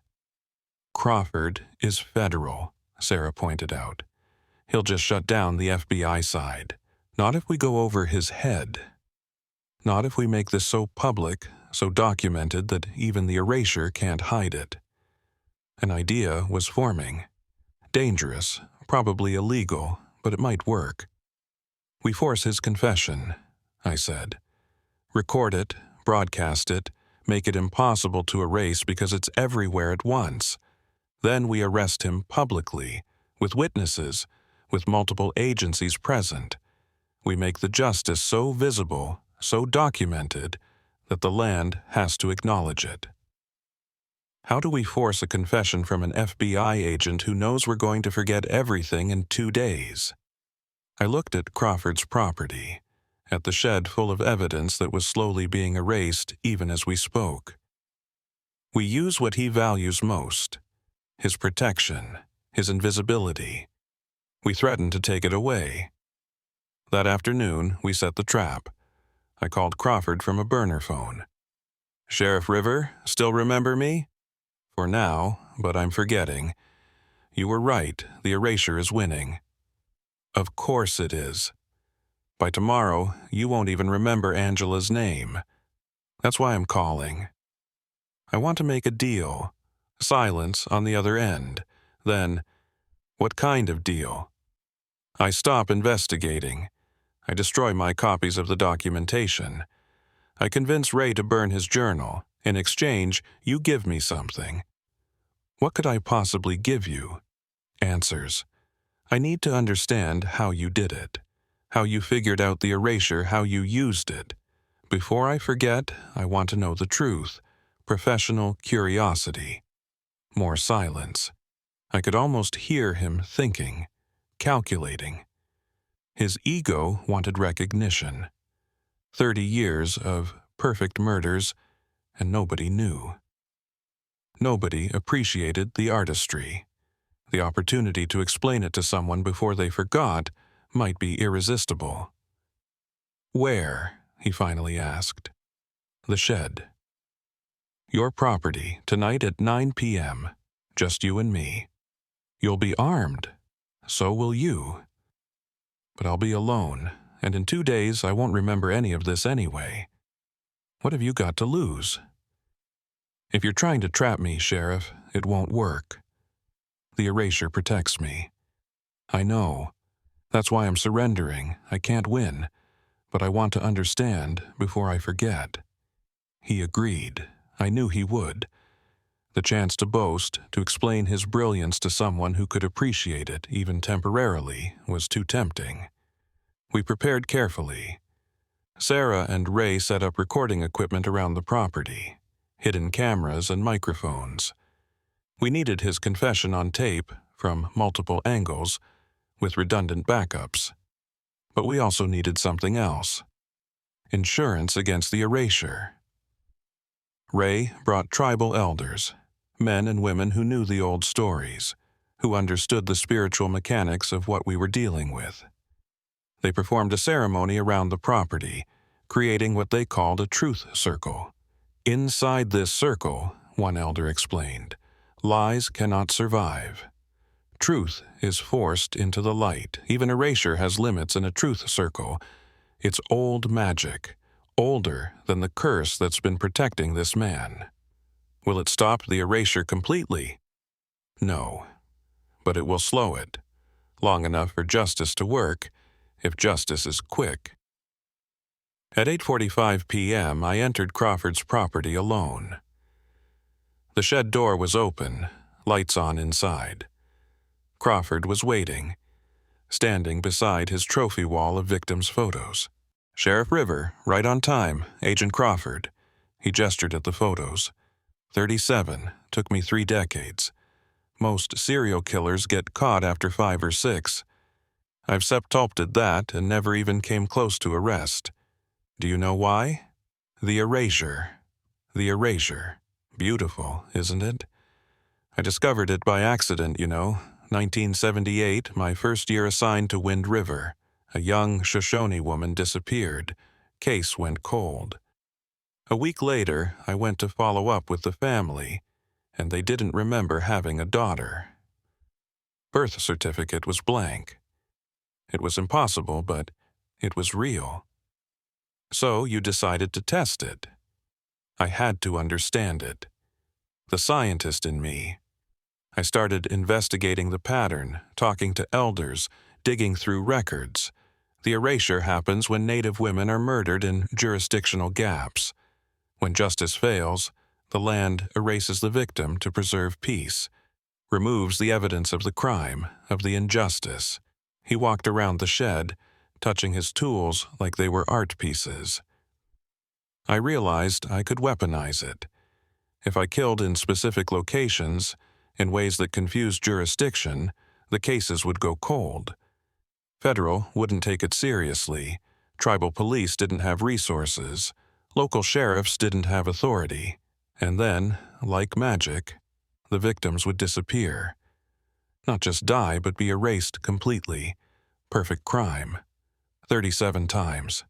"Crawford is federal," Sarah pointed out. "He'll just shut down the FBI side. Not if we go over his head. Not if we make this so public, so documented that even the erasure can't hide it." An idea was forming. Dangerous, probably illegal, but it might work. "We force his confession," I said. "Record it, broadcast it, make it impossible to erase because it's everywhere at once. Then we arrest him publicly, with witnesses, with multiple agencies present. We make the justice so visible, so documented, that the land has to acknowledge it." "How do we force a confession from an FBI agent who knows we're going to forget everything in 2 days?" I looked at Crawford's property, at the shed full of evidence that was slowly being erased even as we spoke. "We use what he values most, his protection, his invisibility. We threaten to take it away." That afternoon, we set the trap. I called Crawford from a burner phone. "Sheriff River, still remember me?" "For now, but I'm forgetting. You were right, the erasure is winning." "Of course it is. By tomorrow, you won't even remember Angela's name. That's why I'm calling. I want to make a deal. Silence on the other end. Then, what kind of deal? I stop investigating. I destroy my copies of the documentation. I convince Ray to burn his journal. In exchange, you give me something." "What could I possibly give you?" "Answers. I need to understand how you did it, how you figured out the erasure, how you used it. Before I forget, I want to know the truth. Professional curiosity." More silence. I could almost hear him thinking, calculating. His ego wanted recognition. 30 years of perfect murders, and nobody knew. Nobody appreciated the artistry. The opportunity to explain it to someone before they forgot might be irresistible. "Where?" he finally asked. "The shed. Your property, tonight at 9 p.m., just you and me. You'll be armed. So will you. But I'll be alone, and in 2 days I won't remember any of this anyway. What have you got to lose? If you're trying to trap me, Sheriff, it won't work. The erasure protects me. I know. That's why I'm surrendering. I can't win, but I want to understand before I forget." He agreed. I knew he would. The chance to boast, to explain his brilliance to someone who could appreciate it, even temporarily, was too tempting. We prepared carefully. Sarah and Ray set up recording equipment around the property, hidden cameras and microphones. We needed his confession on tape, from multiple angles, with redundant backups. But we also needed something else. Insurance against the erasure. Ray brought tribal elders, men and women who knew the old stories, who understood the spiritual mechanics of what we were dealing with. They performed a ceremony around the property, creating what they called a truth circle. "Inside this circle," one elder explained, "lies cannot survive. Truth is forced into the light. Even erasure has limits in a truth circle. It's old magic, older than the curse that's been protecting this man. Will it stop the erasure completely? No, but it will slow it, long enough for justice to work, if justice is quick. At 8:45 p.m., I entered Crawford's property alone. The shed door was open, lights on inside. Crawford was waiting, standing beside his trophy wall of victims' photos. "Sheriff River, right on time, Agent Crawford." He gestured at the photos. 37, took me 3 decades. Most serial killers get caught after 5 or 6. I've septupled that and never even came close to arrest. Do you know why? The erasure. The erasure. Beautiful, isn't it? I discovered it by accident, 1978, my first year assigned to Wind River. A young Shoshone woman disappeared. Case went cold. A week later, I went to follow up with the family, and they didn't remember having a daughter. Birth certificate was blank. It was impossible, but it was real. So you decided to test it. I had to understand it. The scientist in me. I started investigating the pattern, talking to elders, digging through records. The erasure happens when Native women are murdered in jurisdictional gaps. When justice fails, the land erases the victim to preserve peace, removes the evidence of the crime, of the injustice. He walked around the shed, touching his tools like they were art pieces. I realized I could weaponize it. If I killed in specific locations, in ways that confused jurisdiction, the cases would go cold. Federal wouldn't take it seriously. Tribal police didn't have resources. Local sheriffs didn't have authority. And then, like magic, the victims would disappear. Not just die, but be erased completely. Perfect crime. 37 times.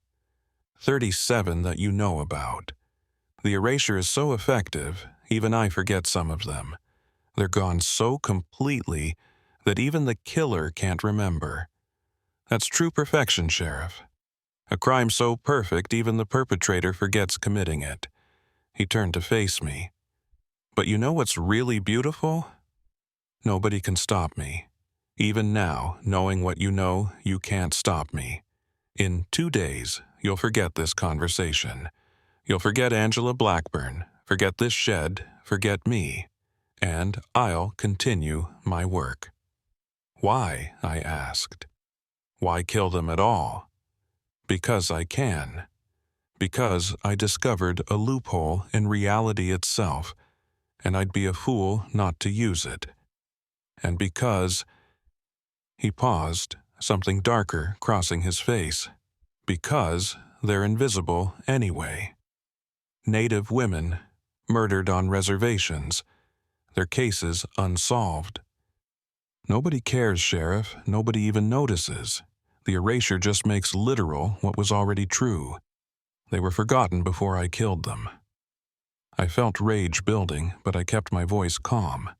37 that you know about. The erasure is so effective, even I forget some of them. They're gone so completely that even the killer can't remember. That's true perfection, Sheriff. A crime so perfect even the perpetrator forgets committing it. He turned to face me. But you know what's really beautiful? Nobody can stop me. Even now, knowing what you can't stop me. In 2 days, you'll forget this conversation. You'll forget Angela Blackburn, forget this shed, forget me. And I'll continue my work. Why? I asked. Why kill them at all? Because I can. Because I discovered a loophole in reality itself, and I'd be a fool not to use it. And because... He paused, something darker crossing his face. Because they're invisible anyway. Native women, murdered on reservations, their cases unsolved. Nobody cares, Sheriff. Nobody even notices. The erasure just makes literal what was already true. They were forgotten before I killed them. I felt rage building, but I kept my voice calm.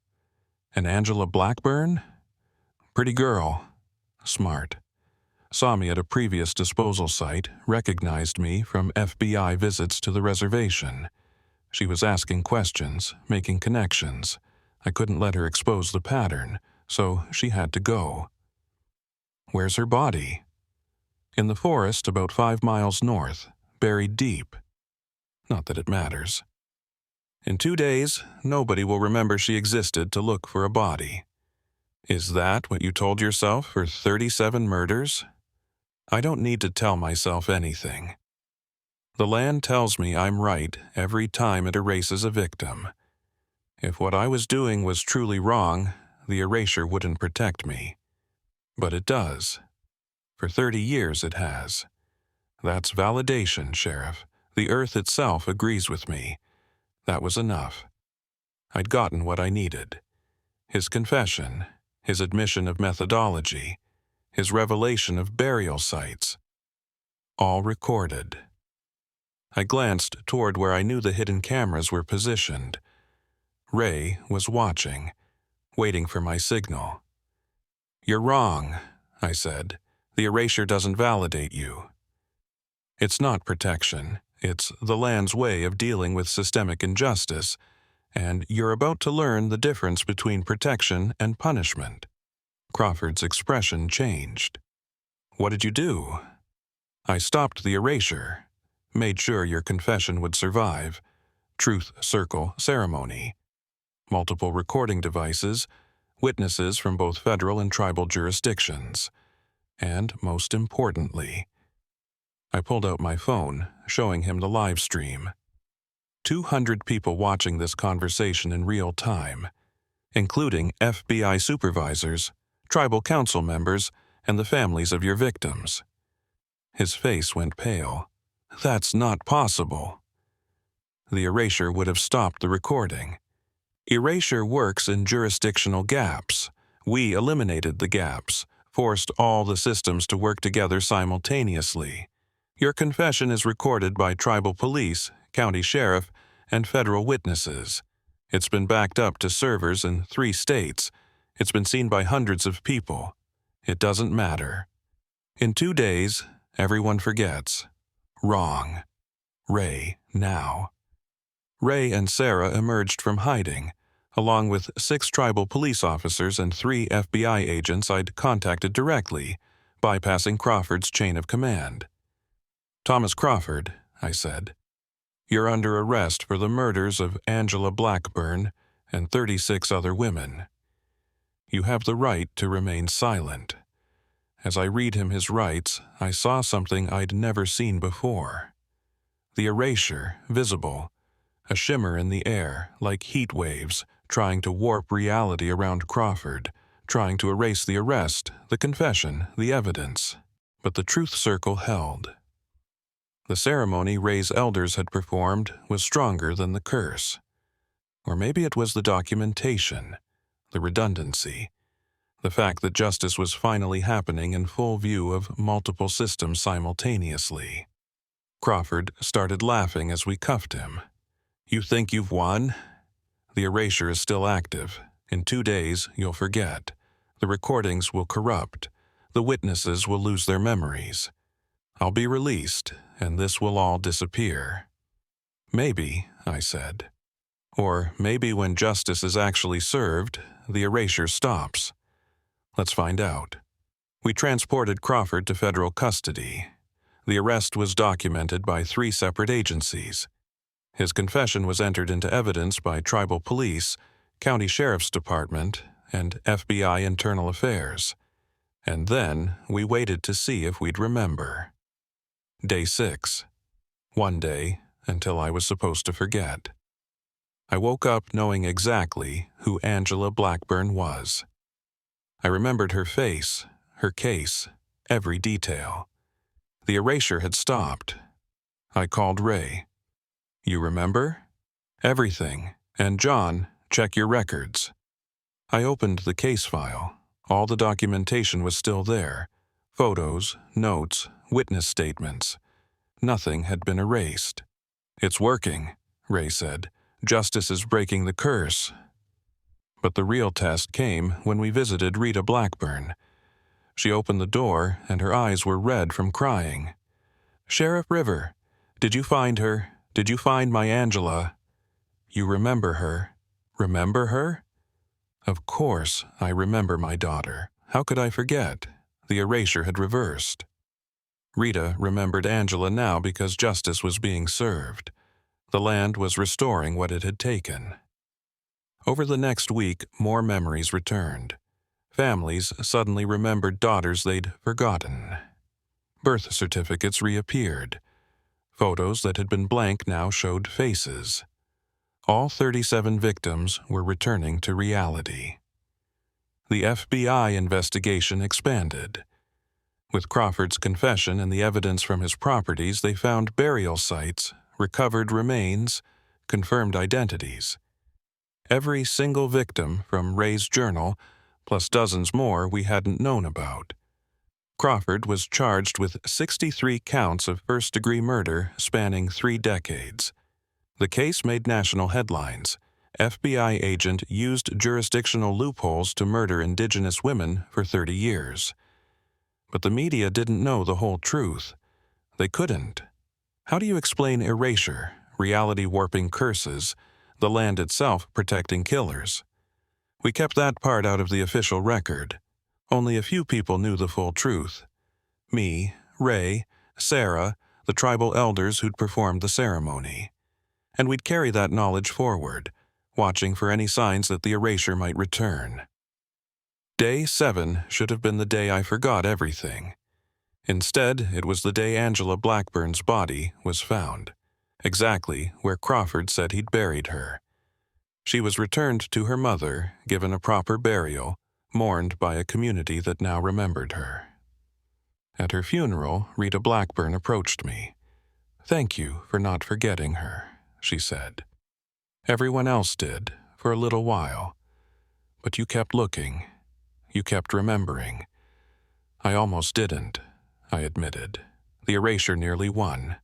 And Angela Blackburn? Pretty girl. Smart. Saw me at a previous disposal site, recognized me from FBI visits to the reservation. She was asking questions, making connections. I couldn't let her expose the pattern, so she had to go. Where's her body? In the forest about 5 miles north, buried deep. Not that it matters. In 2 days, nobody will remember she existed to look for a body. Is that what you told yourself for 37 murders? I don't need to tell myself anything. The land tells me I'm right every time it erases a victim. If what I was doing was truly wrong, the erasure wouldn't protect me. But it does. For 30 years it has. That's validation, Sheriff. The earth itself agrees with me. That was enough. I'd gotten what I needed. His confession, his admission of methodology, his revelation of burial sites. All recorded. I glanced toward where I knew the hidden cameras were positioned. Ray was watching, waiting for my signal. "You're wrong," I said. "The erasure doesn't validate you." "It's not protection. It's the land's way of dealing with systemic injustice, and you're about to learn the difference between protection and punishment." Crawford's expression changed. "What did you do?" "I stopped the erasure. Made sure your confession would survive. Truth circle ceremony. Multiple recording devices, witnesses from both federal and tribal jurisdictions. And most importantly," I pulled out my phone, showing him the live stream. 200 people watching this conversation in real time, including FBI supervisors, tribal council members, and the families of your victims. His face went pale. "That's not possible." The erasure would have stopped the recording. Erasure works in jurisdictional gaps. We eliminated the gaps, forced all the systems to work together simultaneously. Your confession is recorded by tribal police, county sheriff, and federal witnesses. It's been backed up to servers in 3 states. It's been seen by hundreds of people. It doesn't matter. In 2 days, everyone forgets. Wrong. Ray, now. Ray and Sarah emerged from hiding, along with 6 tribal police officers and 3 FBI agents I'd contacted directly, bypassing Crawford's chain of command. "Thomas Crawford," I said, "you're under arrest for the murders of Angela Blackburn and 36 other women. You have the right to remain silent." As I read him his rights, I saw something I'd never seen before. The erasure, visible, a shimmer in the air, like heat waves, trying to warp reality around Crawford, trying to erase the arrest, the confession, the evidence. But the truth circle held. The ceremony Ray's elders had performed was stronger than the curse. Or maybe it was the documentation, the redundancy, the fact that justice was finally happening in full view of multiple systems simultaneously. Crawford started laughing as we cuffed him. "You think you've won? The erasure is still active. In 2 days, you'll forget. The recordings will corrupt. The witnesses will lose their memories. I'll be released, and this will all disappear." "Maybe," I said. "Or maybe when justice is actually served, the erasure stops. Let's find out." We transported Crawford to federal custody. The arrest was documented by 3 separate agencies. His confession was entered into evidence by tribal police, county sheriff's department, and FBI internal affairs. And then we waited to see if we'd remember. Day 6. 1 day until I was supposed to forget. I woke up knowing exactly who Angela Blackburn was. I remembered her face, her case, every detail. The erasure had stopped. I called Ray. "You remember?" "Everything. And John, check your records." I opened the case file. All the documentation was still there. Photos, notes, witness statements. Nothing had been erased. "It's working," Ray said. "Justice is breaking the curse." But the real test came when we visited Rita Blackburn. She opened the door, and her eyes were red from crying. "Sheriff River, did you find her? Did you find my Angela?" "You remember her?" "Remember her?" Of course, I remember my daughter. How could I forget? The erasure had reversed. Rita remembered Angela now because justice was being served. The land was restoring what it had taken. Over the next week, more memories returned. Families suddenly remembered daughters they'd forgotten. Birth certificates reappeared. Photos that had been blank now showed faces. All 37 victims were returning to reality. The FBI investigation expanded. With Crawford's confession and the evidence from his properties, they found burial sites, recovered remains, confirmed identities. Every single victim from Ray's journal, plus dozens more we hadn't known about. Crawford was charged with 63 counts of first-degree murder spanning 3 decades. The case made national headlines. FBI agent used jurisdictional loopholes to murder Indigenous women for 30 years. But the media didn't know the whole truth. They couldn't. How do you explain erasure, reality-warping curses, the land itself protecting killers? We kept that part out of the official record. Only a few people knew the full truth. Me, Ray, Sarah, the tribal elders who'd performed the ceremony. And we'd carry that knowledge forward, watching for any signs that the erasure might return. Day 7 should have been the day I forgot everything. Instead, it was the day Angela Blackburn's body was found, exactly where Crawford said he'd buried her. She was returned to her mother, given a proper burial, mourned by a community that now remembered her. At her funeral, Rita Blackburn approached me. "Thank you for not forgetting her," she said. "Everyone else did, for a little while. But you kept looking. You kept remembering. I almost didn't," I admitted. "The erasure nearly won.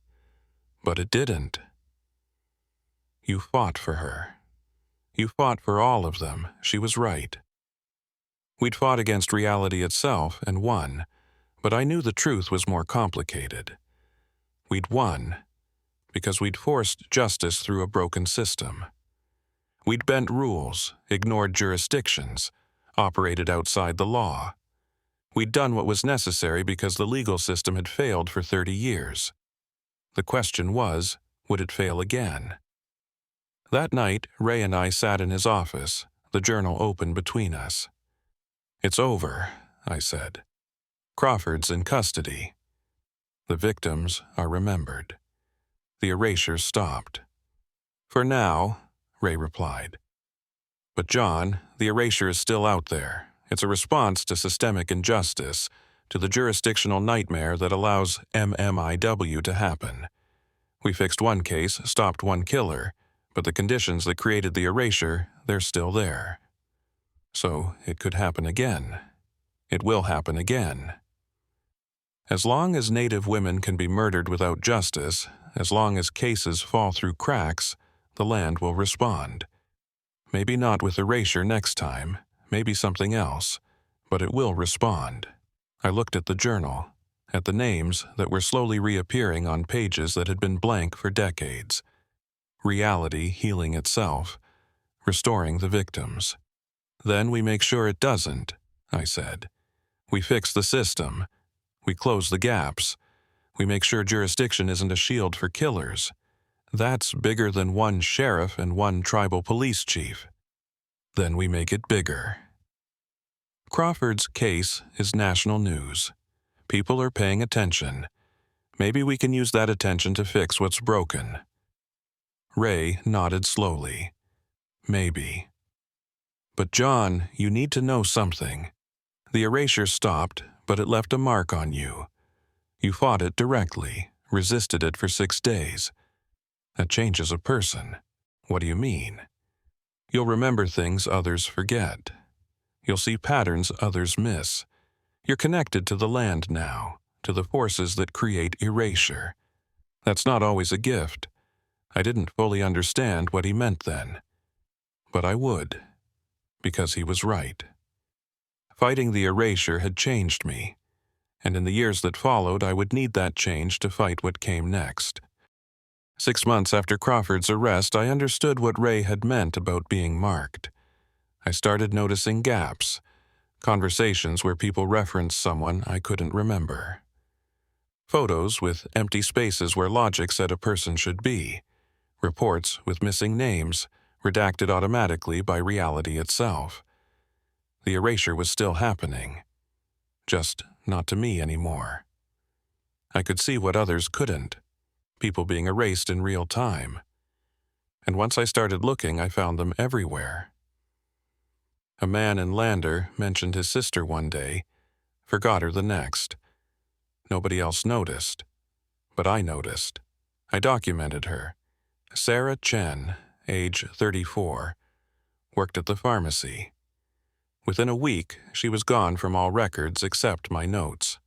But it didn't." "You fought for her. You fought for all of them. She was right. We'd fought against reality itself and won, but I knew the truth was more complicated. We'd won because we'd forced justice through a broken system. We'd bent rules, ignored jurisdictions, operated outside the law. We'd done what was necessary because the legal system had failed for 30 years. The question was, would it fail again? That night, Ray and I sat in his office, the journal open between us. "It's over," I said. "Crawford's in custody. The victims are remembered." The erasure stopped. "For now," Ray replied. "But John, the erasure is still out there. It's a response to systemic injustice, to the jurisdictional nightmare that allows MMIW to happen. We fixed one case, stopped one killer, but the conditions that created the erasure, they're still there. So it could happen again. It will happen again. As long as Native women can be murdered without justice, as long as cases fall through cracks, the land will respond. Maybe not with erasure next time, maybe something else, but it will respond." I looked at the journal, at the names that were slowly reappearing on pages that had been blank for decades. Reality healing itself, restoring the victims. "Then we make sure it doesn't," I said. "We fix the system. We close the gaps. We make sure jurisdiction isn't a shield for killers. That's bigger than one sheriff and one tribal police chief. Then we make it bigger." Crawford's case is national news. People are paying attention. Maybe we can use that attention to fix what's broken. Ray nodded slowly. "Maybe. But John, you need to know something. The erasure stopped, but it left a mark on you. You fought it directly, resisted it for 6 days. That changes a person." "What do you mean?" "You'll remember things others forget. You'll see patterns others miss. You're connected to the land now, to the forces that create erasure. That's not always a gift. I didn't fully understand what he meant then. But I would, because he was right. Fighting the erasure had changed me, and in the years that followed I would need that change to fight what came next. 6 months after Crawford's arrest, I understood what Ray had meant about being marked. I started noticing gaps, conversations where people referenced someone I couldn't remember. Photos with empty spaces where logic said a person should be. Reports with missing names, redacted automatically by reality itself. The erasure was still happening, just not to me anymore. I could see what others couldn't, people being erased in real time. And once I started looking, I found them everywhere. A man in Lander mentioned his sister one day, forgot her the next. Nobody else noticed, but I noticed. I documented her. Sarah Chen, age 34, worked at the pharmacy. Within a week, she was gone from all records except my notes.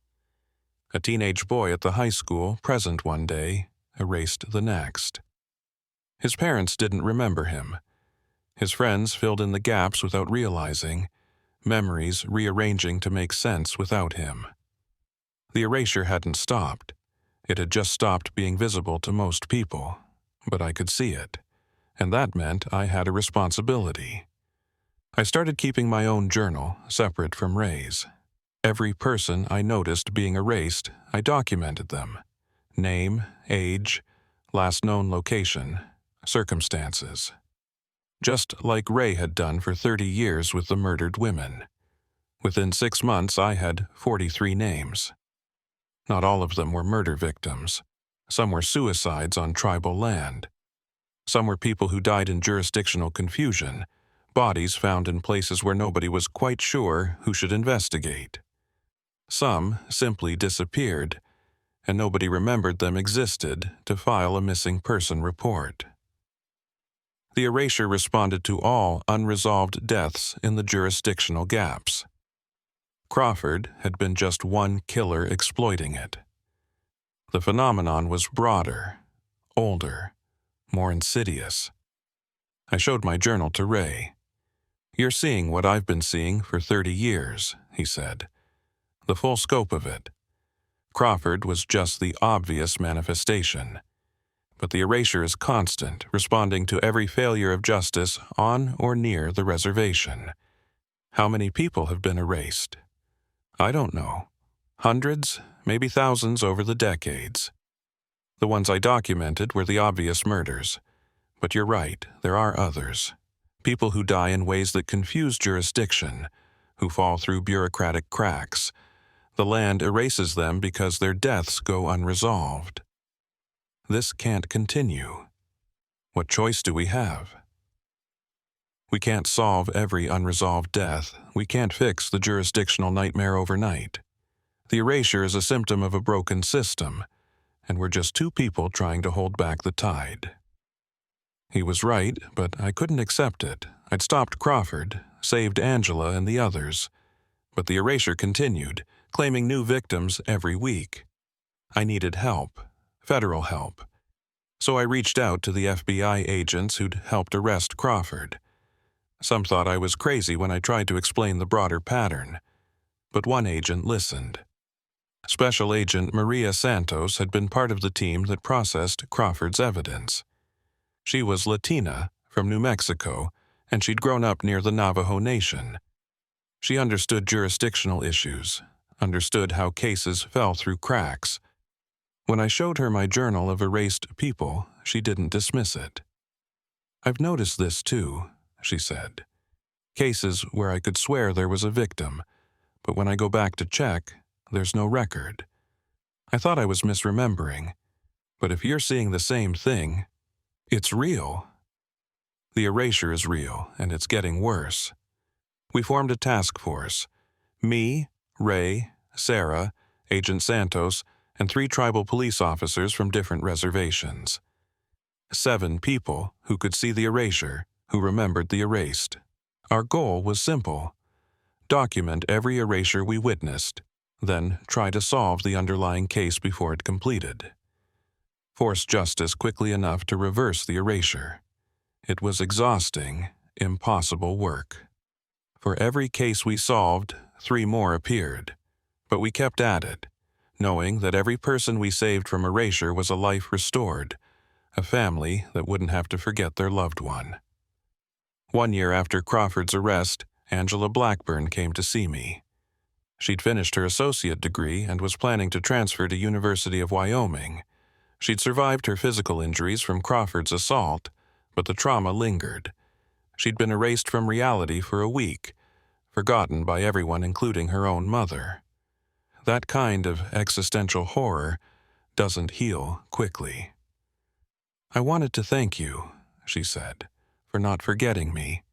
A teenage boy at the high school, present one day, erased the next. His parents didn't remember him. His friends filled in the gaps without realizing, memories rearranging to make sense without him. The erasure hadn't stopped. It had just stopped being visible to most people, but I could see it, and that meant I had a responsibility. I started keeping my own journal, separate from Ray's. Every person I noticed being erased, I documented them. Name, age, last known location, circumstances. Just like Ray had done for 30 years with the murdered women. Within 6 months, I had 43 names. Not all of them were murder victims. Some were suicides on tribal land. Some were people who died in jurisdictional confusion, bodies found in places where nobody was quite sure who should investigate. Some simply disappeared, and nobody remembered them existed to file a missing person report. The erasure responded to all unresolved deaths in the jurisdictional gaps. Crawford had been just one killer exploiting it. The phenomenon was broader, older, more insidious. I showed my journal to Ray. "You're seeing what I've been seeing for 30 years, he said. The full scope of it. Crawford was just the obvious manifestation. But the erasure is constant, responding to every failure of justice on or near the reservation. How many people have been erased? I don't know. Hundreds, maybe thousands over the decades. The ones I documented were the obvious murders. But you're right, there are others. People who die in ways that confuse jurisdiction, who fall through bureaucratic cracks. The land erases them because their deaths go unresolved. This can't continue. What choice do we have? We can't solve every unresolved death. We can't fix the jurisdictional nightmare overnight. The erasure is a symptom of a broken system, and we're just two people trying to hold back the tide." He was right, but I couldn't accept it. I'd stopped Crawford, saved Angela and the others, but the erasure continued, claiming new victims every week. I needed help. Federal help. So I reached out to the FBI agents who'd helped arrest Crawford. Some thought I was crazy when I tried to explain the broader pattern, but one agent listened. Special Agent Maria Santos had been part of the team that processed Crawford's evidence. She was Latina, from New Mexico, and she'd grown up near the Navajo Nation. She understood jurisdictional issues, understood how cases fell through cracks. When I showed her my journal of erased people, she didn't dismiss it. "I've noticed this too," she said. "Cases where I could swear there was a victim, but when I go back to check, there's no record. I thought I was misremembering, but if you're seeing the same thing, it's real." The erasure is real, and it's getting worse. We formed a task force. Me, Ray, Sarah, Agent Santos, and 3 tribal police officers from different reservations. 7 people who could see the erasure, who remembered the erased. Our goal was simple. Document every erasure we witnessed, then try to solve the underlying case before it completed. Force justice quickly enough to reverse the erasure. It was exhausting, impossible work. For every case we solved, 3 more appeared. But we kept at it, knowing that every person we saved from erasure was a life restored, a family that wouldn't have to forget their loved one. 1 year after Crawford's arrest, Angela Blackburn came to see me. She'd finished her associate degree and was planning to transfer to University of Wyoming. She'd survived her physical injuries from Crawford's assault, but the trauma lingered. She'd been erased from reality for a week, forgotten by everyone including her own mother. That kind of existential horror doesn't heal quickly. "I wanted to thank you," she said, "for not forgetting me.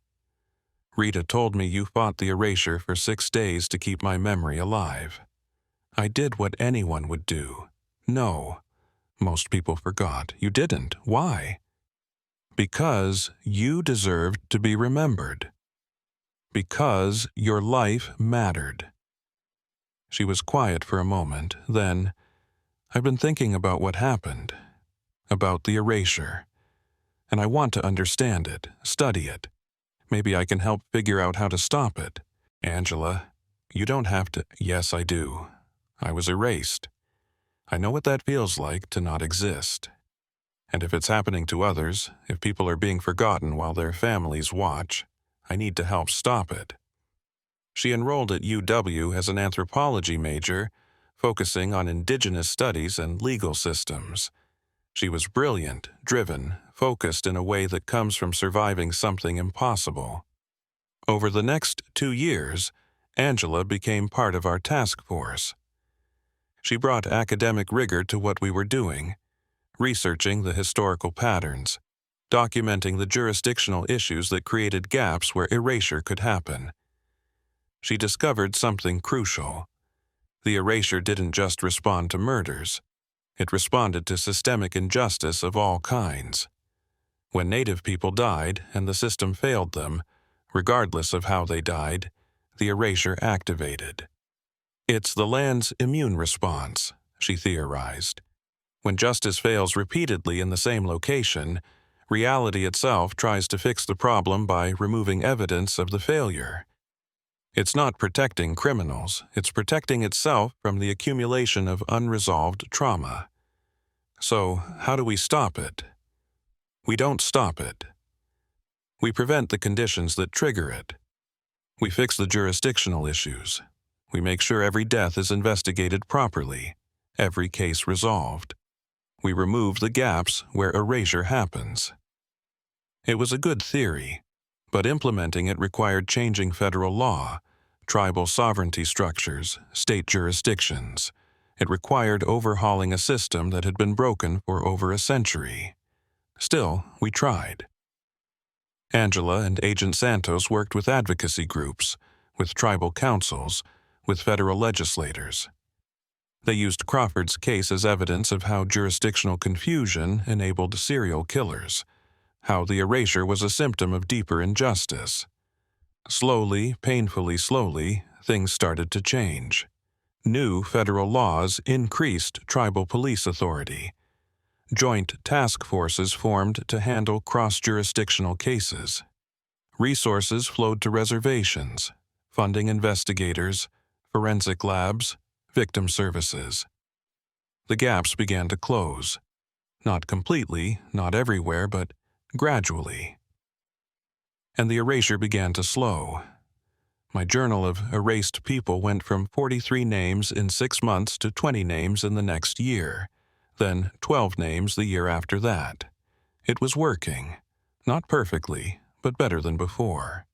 Rita told me you fought the erasure for 6 days to keep my memory alive. I did what anyone would do. No, most people forgot. You didn't. Why? Because you deserved to be remembered. Because your life mattered." She was quiet for a moment, then, "I've been thinking about what happened, about the erasure, and I want to understand it, study it. Maybe I can help figure out how to stop it. Angela, you don't have to—" "Yes, I do. I was erased. I know what that feels like to not exist. And if it's happening to others, if people are being forgotten while their families watch, I need to help stop it. She enrolled at UW as an anthropology major, focusing on indigenous studies and legal systems. She was brilliant, driven, focused in a way that comes from surviving something impossible. Over the next 2 years, Angela became part of our task force. She brought academic rigor to what we were doing, researching the historical patterns, documenting the jurisdictional issues that created gaps where erasure could happen. She discovered something crucial. The erasure didn't just respond to murders. It responded to systemic injustice of all kinds. When Native people died and the system failed them, regardless of how they died, the erasure activated. It's the land's immune response, she theorized. When justice fails repeatedly in the same location, reality itself tries to fix the problem by removing evidence of the failure. It's not protecting criminals, it's protecting itself from the accumulation of unresolved trauma. So, how do we stop it? We don't stop it. We prevent the conditions that trigger it. We fix the jurisdictional issues. We make sure every death is investigated properly, every case resolved. We remove the gaps where erasure happens. It was a good theory, but implementing it required changing federal law, tribal sovereignty structures, state jurisdictions. It required overhauling a system that had been broken for over a century. Still, we tried. Angela and Agent Santos worked with advocacy groups, with tribal councils, with federal legislators. They used Crawford's case as evidence of how jurisdictional confusion enabled serial killers, how the erasure was a symptom of deeper injustice. Slowly, painfully slowly, things started to change. New federal laws increased tribal police authority. Joint task forces formed to handle cross-jurisdictional cases. Resources flowed to reservations, funding investigators, forensic labs, victim services. The gaps began to close. Not completely, not everywhere, but gradually. And the erasure began to slow. My journal of erased people went from 43 names in 6 months to 20 names in the next year, then 12 names the year after that. It was working. Not perfectly, but better than before.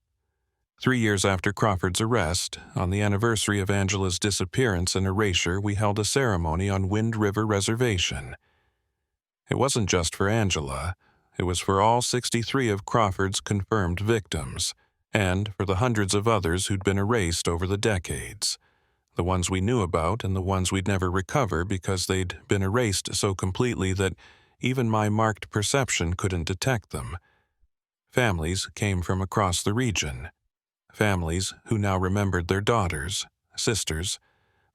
3 years after Crawford's arrest, on the anniversary of Angela's disappearance and erasure, we held a ceremony on Wind River Reservation. It wasn't just for Angela. It was for all 63 of Crawford's confirmed victims, and for the hundreds of others who'd been erased over the decades. The ones we knew about and the ones we'd never recover because they'd been erased so completely that even my marked perception couldn't detect them. Families came from across the region. Families who now remembered their daughters, sisters,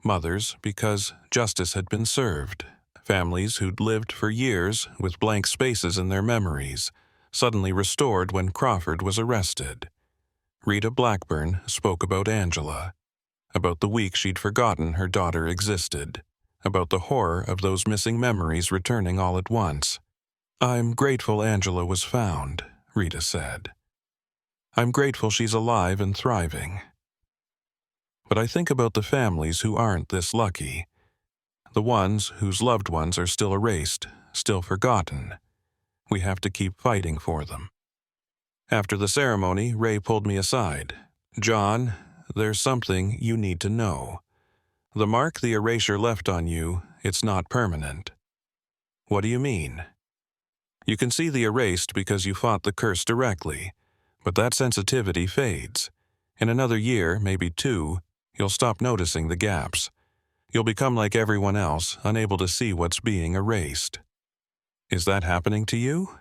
mothers because justice had been served. Families who'd lived for years with blank spaces in their memories, suddenly restored when Crawford was arrested. Rita Blackburn spoke about Angela, about the week she'd forgotten her daughter existed, about the horror of those missing memories returning all at once. "I'm grateful Angela was found," Rita said. "I'm grateful she's alive and thriving." But I think about the families who aren't this lucky, the ones whose loved ones are still erased, still forgotten. We have to keep fighting for them. After the ceremony, Ray pulled me aside. "John, there's something you need to know. The mark the erasure left on you, it's not permanent." "What do you mean?" "You can see the erased because you fought the curse directly, but that sensitivity fades. In another year, maybe 2, you'll stop noticing the gaps. You'll become like everyone else, unable to see what's being erased." "Is that happening to you?"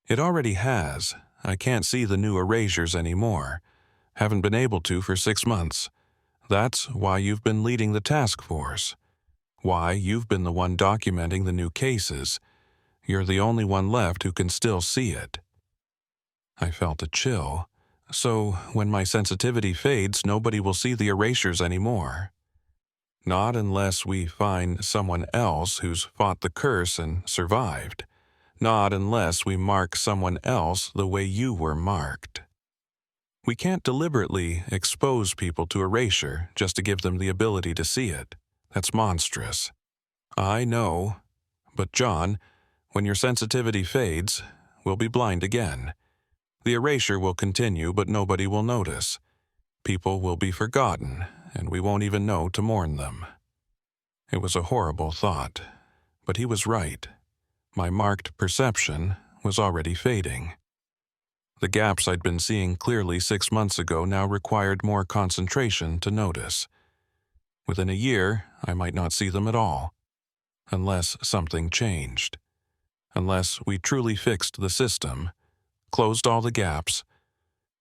"It already has. I can't see the new erasures anymore. Haven't been able to for 6 months. That's why you've been leading the task force. Why you've been the one documenting the new cases. You're the only one left who can still see it." I felt a chill. "So, when my sensitivity fades, nobody will see the erasures anymore." Not unless we find someone else who's fought the curse and survived. Not unless we mark someone else the way you were marked. We can't deliberately expose people to erasure just to give them the ability to see it. That's monstrous. I know. But John, when your sensitivity fades, we'll be blind again. The erasure will continue, but nobody will notice. People will be forgotten, and we won't even know to mourn them. It was a horrible thought, but he was right. My marked perception was already fading. The gaps I'd been seeing clearly 6 months ago now required more concentration to notice. Within a year, I might not see them at all, unless something changed. Unless we truly fixed the system, closed all the gaps,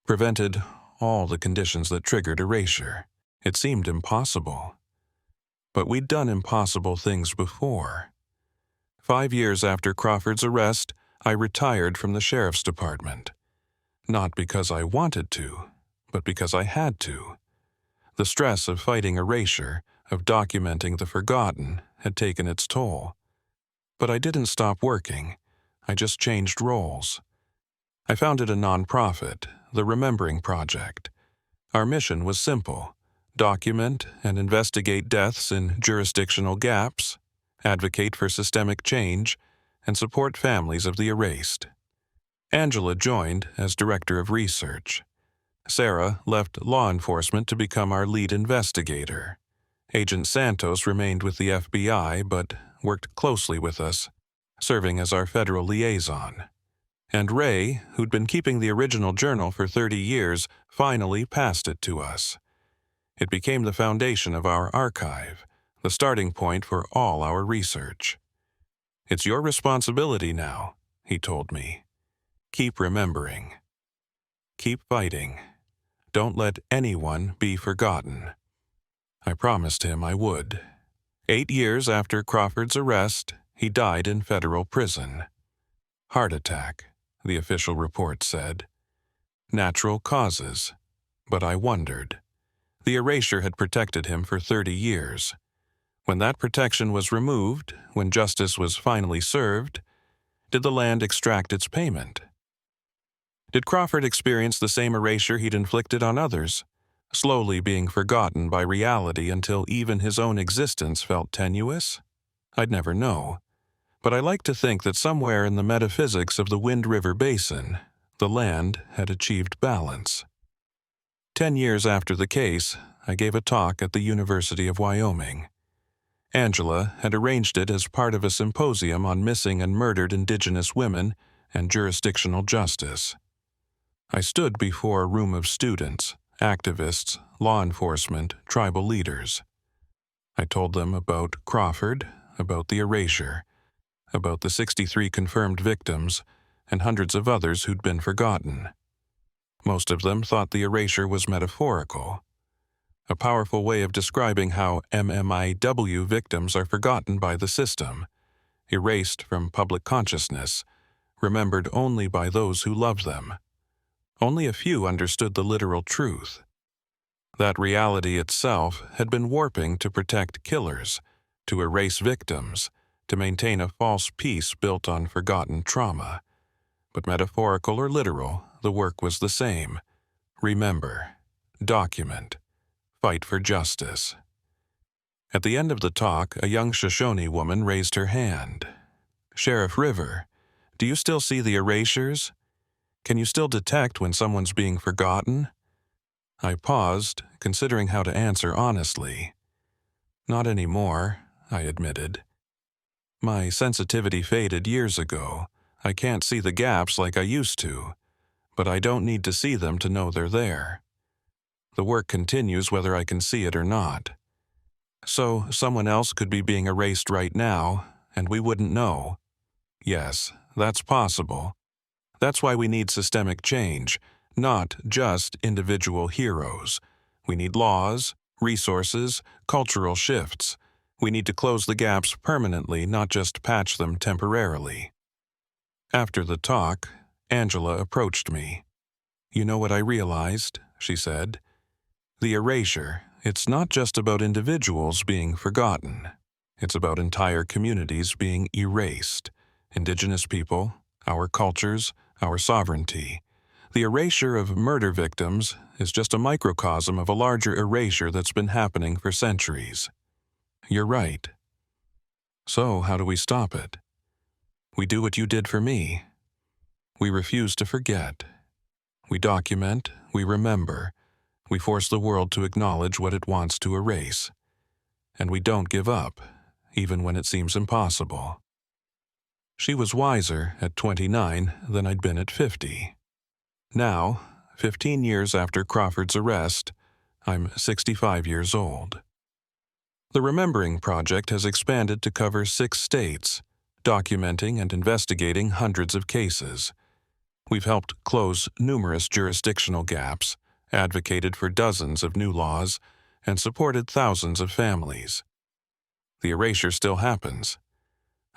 prevented all the conditions that triggered erasure. It seemed impossible. But we'd done impossible things before. 5 years after Crawford's arrest, I retired from the sheriff's department. Not because I wanted to, but because I had to. The stress of fighting erasure, of documenting the forgotten, had taken its toll. But I didn't stop working. I just changed roles. I founded a nonprofit, the Remembering Project. Our mission was simple: document and investigate deaths in jurisdictional gaps, advocate for systemic change, and support families of the erased. Angela joined as Director of Research. Sarah left law enforcement to become our lead investigator. Agent Santos remained with the FBI but worked closely with us, serving as our federal liaison. And Ray, who'd been keeping the original journal for 30 years, finally passed it to us. It became the foundation of our archive, the starting point for all our research. "It's your responsibility now," he told me. "Keep remembering. Keep fighting. Don't let anyone be forgotten." I promised him I would. 8 years after Crawford's arrest, he died in federal prison. Heart attack, the official report said. Natural causes. But I wondered. The erasure had protected him for 30 years. When that protection was removed, when justice was finally served, did the land extract its payment? Did Crawford experience the same erasure he'd inflicted on others, slowly being forgotten by reality until even his own existence felt tenuous? I'd never know. But I like to think that somewhere in the metaphysics of the Wind River Basin, the land had achieved balance. 10 years after the case, I gave a talk at the University of Wyoming. Angela had arranged it as part of a symposium on missing and murdered Indigenous women and jurisdictional justice. I stood before a room of students, activists, law enforcement, tribal leaders. I told them about Crawford, about the erasure, about the 63 confirmed victims, and hundreds of others who'd been forgotten. Most of them thought the erasure was metaphorical, a powerful way of describing how MMIW victims are forgotten by the system, erased from public consciousness, remembered only by those who love them. Only a few understood the literal truth. That reality itself had been warping to protect killers, to erase victims, to maintain a false peace built on forgotten trauma. But metaphorical or literal, the work was the same. Remember, document, fight for justice. At the end of the talk, a young Shoshone woman raised her hand. "Sheriff River, do you still see the erasures? Can you still detect when someone's being forgotten?" I paused, considering how to answer honestly. "Not anymore," I admitted. "My sensitivity faded years ago. I can't see the gaps like I used to, but I don't need to see them to know they're there. The work continues whether I can see it or not. So someone else could be being erased right now, and we wouldn't know. Yes, that's possible. That's why we need systemic change, not just individual heroes. We need laws, resources, cultural shifts. We need to close the gaps permanently, not just patch them temporarily." After the talk, Angela approached me. "You know what I realized?" she said. "The erasure, It's not just about individuals being forgotten. It's about entire communities being erased. Indigenous people, our cultures, our sovereignty. The erasure of murder victims is just a microcosm of a larger erasure that's been happening for centuries. You're right. So how do we stop it? We do what you did for me. We refuse to forget. We document, we remember, we force the world to acknowledge what it wants to erase. And we don't give up, even when it seems impossible. She was wiser at 29 than I'd been at 50. Now, 15 years after Crawford's arrest, I'm 65 years old. The Remembering Project has expanded to cover 6 states, documenting and investigating hundreds of cases. We've helped close numerous jurisdictional gaps, advocated for dozens of new laws, and supported thousands of families. The erasure still happens.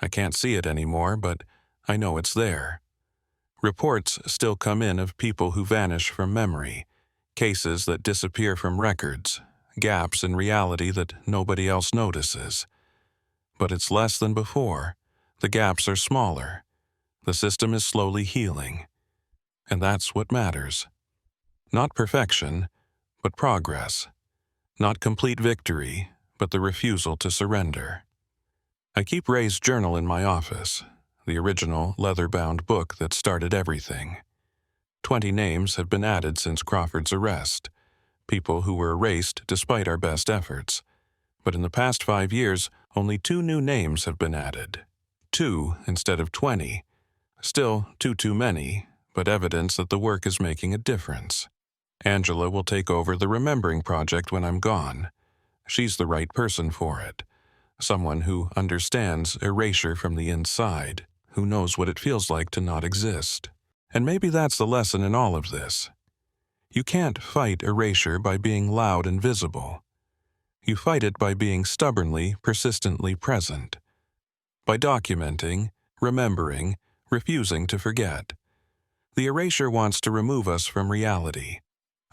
I can't see it anymore, but I know it's there. Reports still come in of people who vanish from memory, cases that disappear from records, gaps in reality that nobody else notices. But it's less than before. The gaps are smaller. The system is slowly healing. And that's what matters. Not perfection, but progress. Not complete victory, but the refusal to surrender. I keep Ray's journal in my office, the original leather-bound book that started everything. 20 names have been added since Crawford's arrest, people who were erased despite our best efforts. But in the past 5 years, only 2 new names have been added. 2 instead of 20. Still 2 too many, but evidence that the work is making a difference. Angela will take over the Remembering Project when I'm gone. She's the right person for it. Someone who understands erasure from the inside, who knows what it feels like to not exist. And maybe that's the lesson in all of this. You can't fight erasure by being loud and visible. You fight it by being stubbornly, persistently present. By documenting, remembering, refusing to forget. The erasure wants to remove us from reality.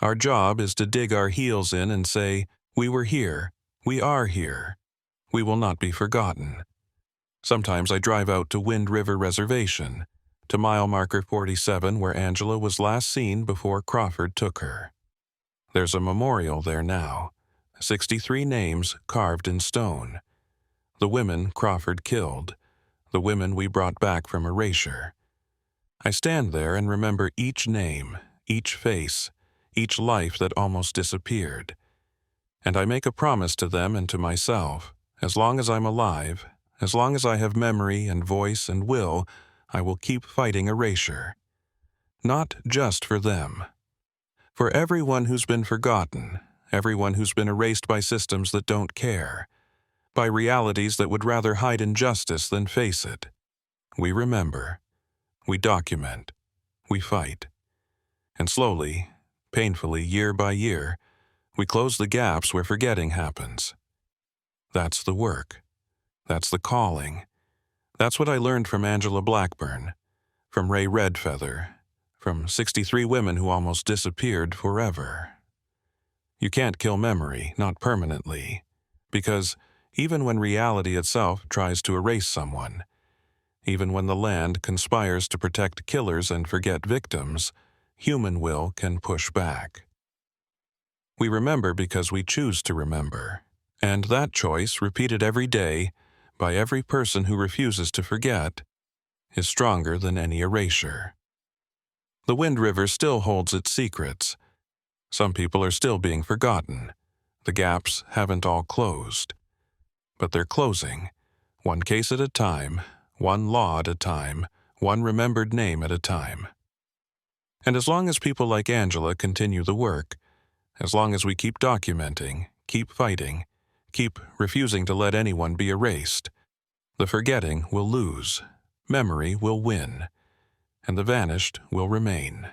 Our job is to dig our heels in and say, we were here, we are here. We will not be forgotten. Sometimes I drive out to Wind River Reservation, to mile marker 47 where Angela was last seen before Crawford took her. There's a memorial there now, 63 names carved in stone. The women Crawford killed, the women we brought back from erasure. I stand there and remember each name, each face, each life that almost disappeared. And I make a promise to them and to myself, as long as I'm alive, as long as I have memory and voice and will, I will keep fighting erasure. Not just for them. For everyone who's been forgotten, everyone who's been erased by systems that don't care, by realities that would rather hide injustice than face it. We remember. We document. We fight. And slowly, painfully, year by year, we close the gaps where forgetting happens. That's the work. That's the calling. That's what I learned from Angela Blackburn, from Ray Redfeather, from 63 women who almost disappeared forever. You can't kill memory, not permanently, because even when reality itself tries to erase someone, even when the land conspires to protect killers and forget victims, human will can push back. We remember because we choose to remember, and that choice, repeated every day, by every person who refuses to forget, is stronger than any erasure. The Wind River still holds its secrets. Some people are still being forgotten. The gaps haven't all closed. But they're closing, one case at a time, one law at a time, one remembered name at a time. And as long as people like Angela continue the work, as long as we keep documenting, keep fighting, keep refusing to let anyone be erased, the forgetting will lose, memory will win, and the vanished will remain.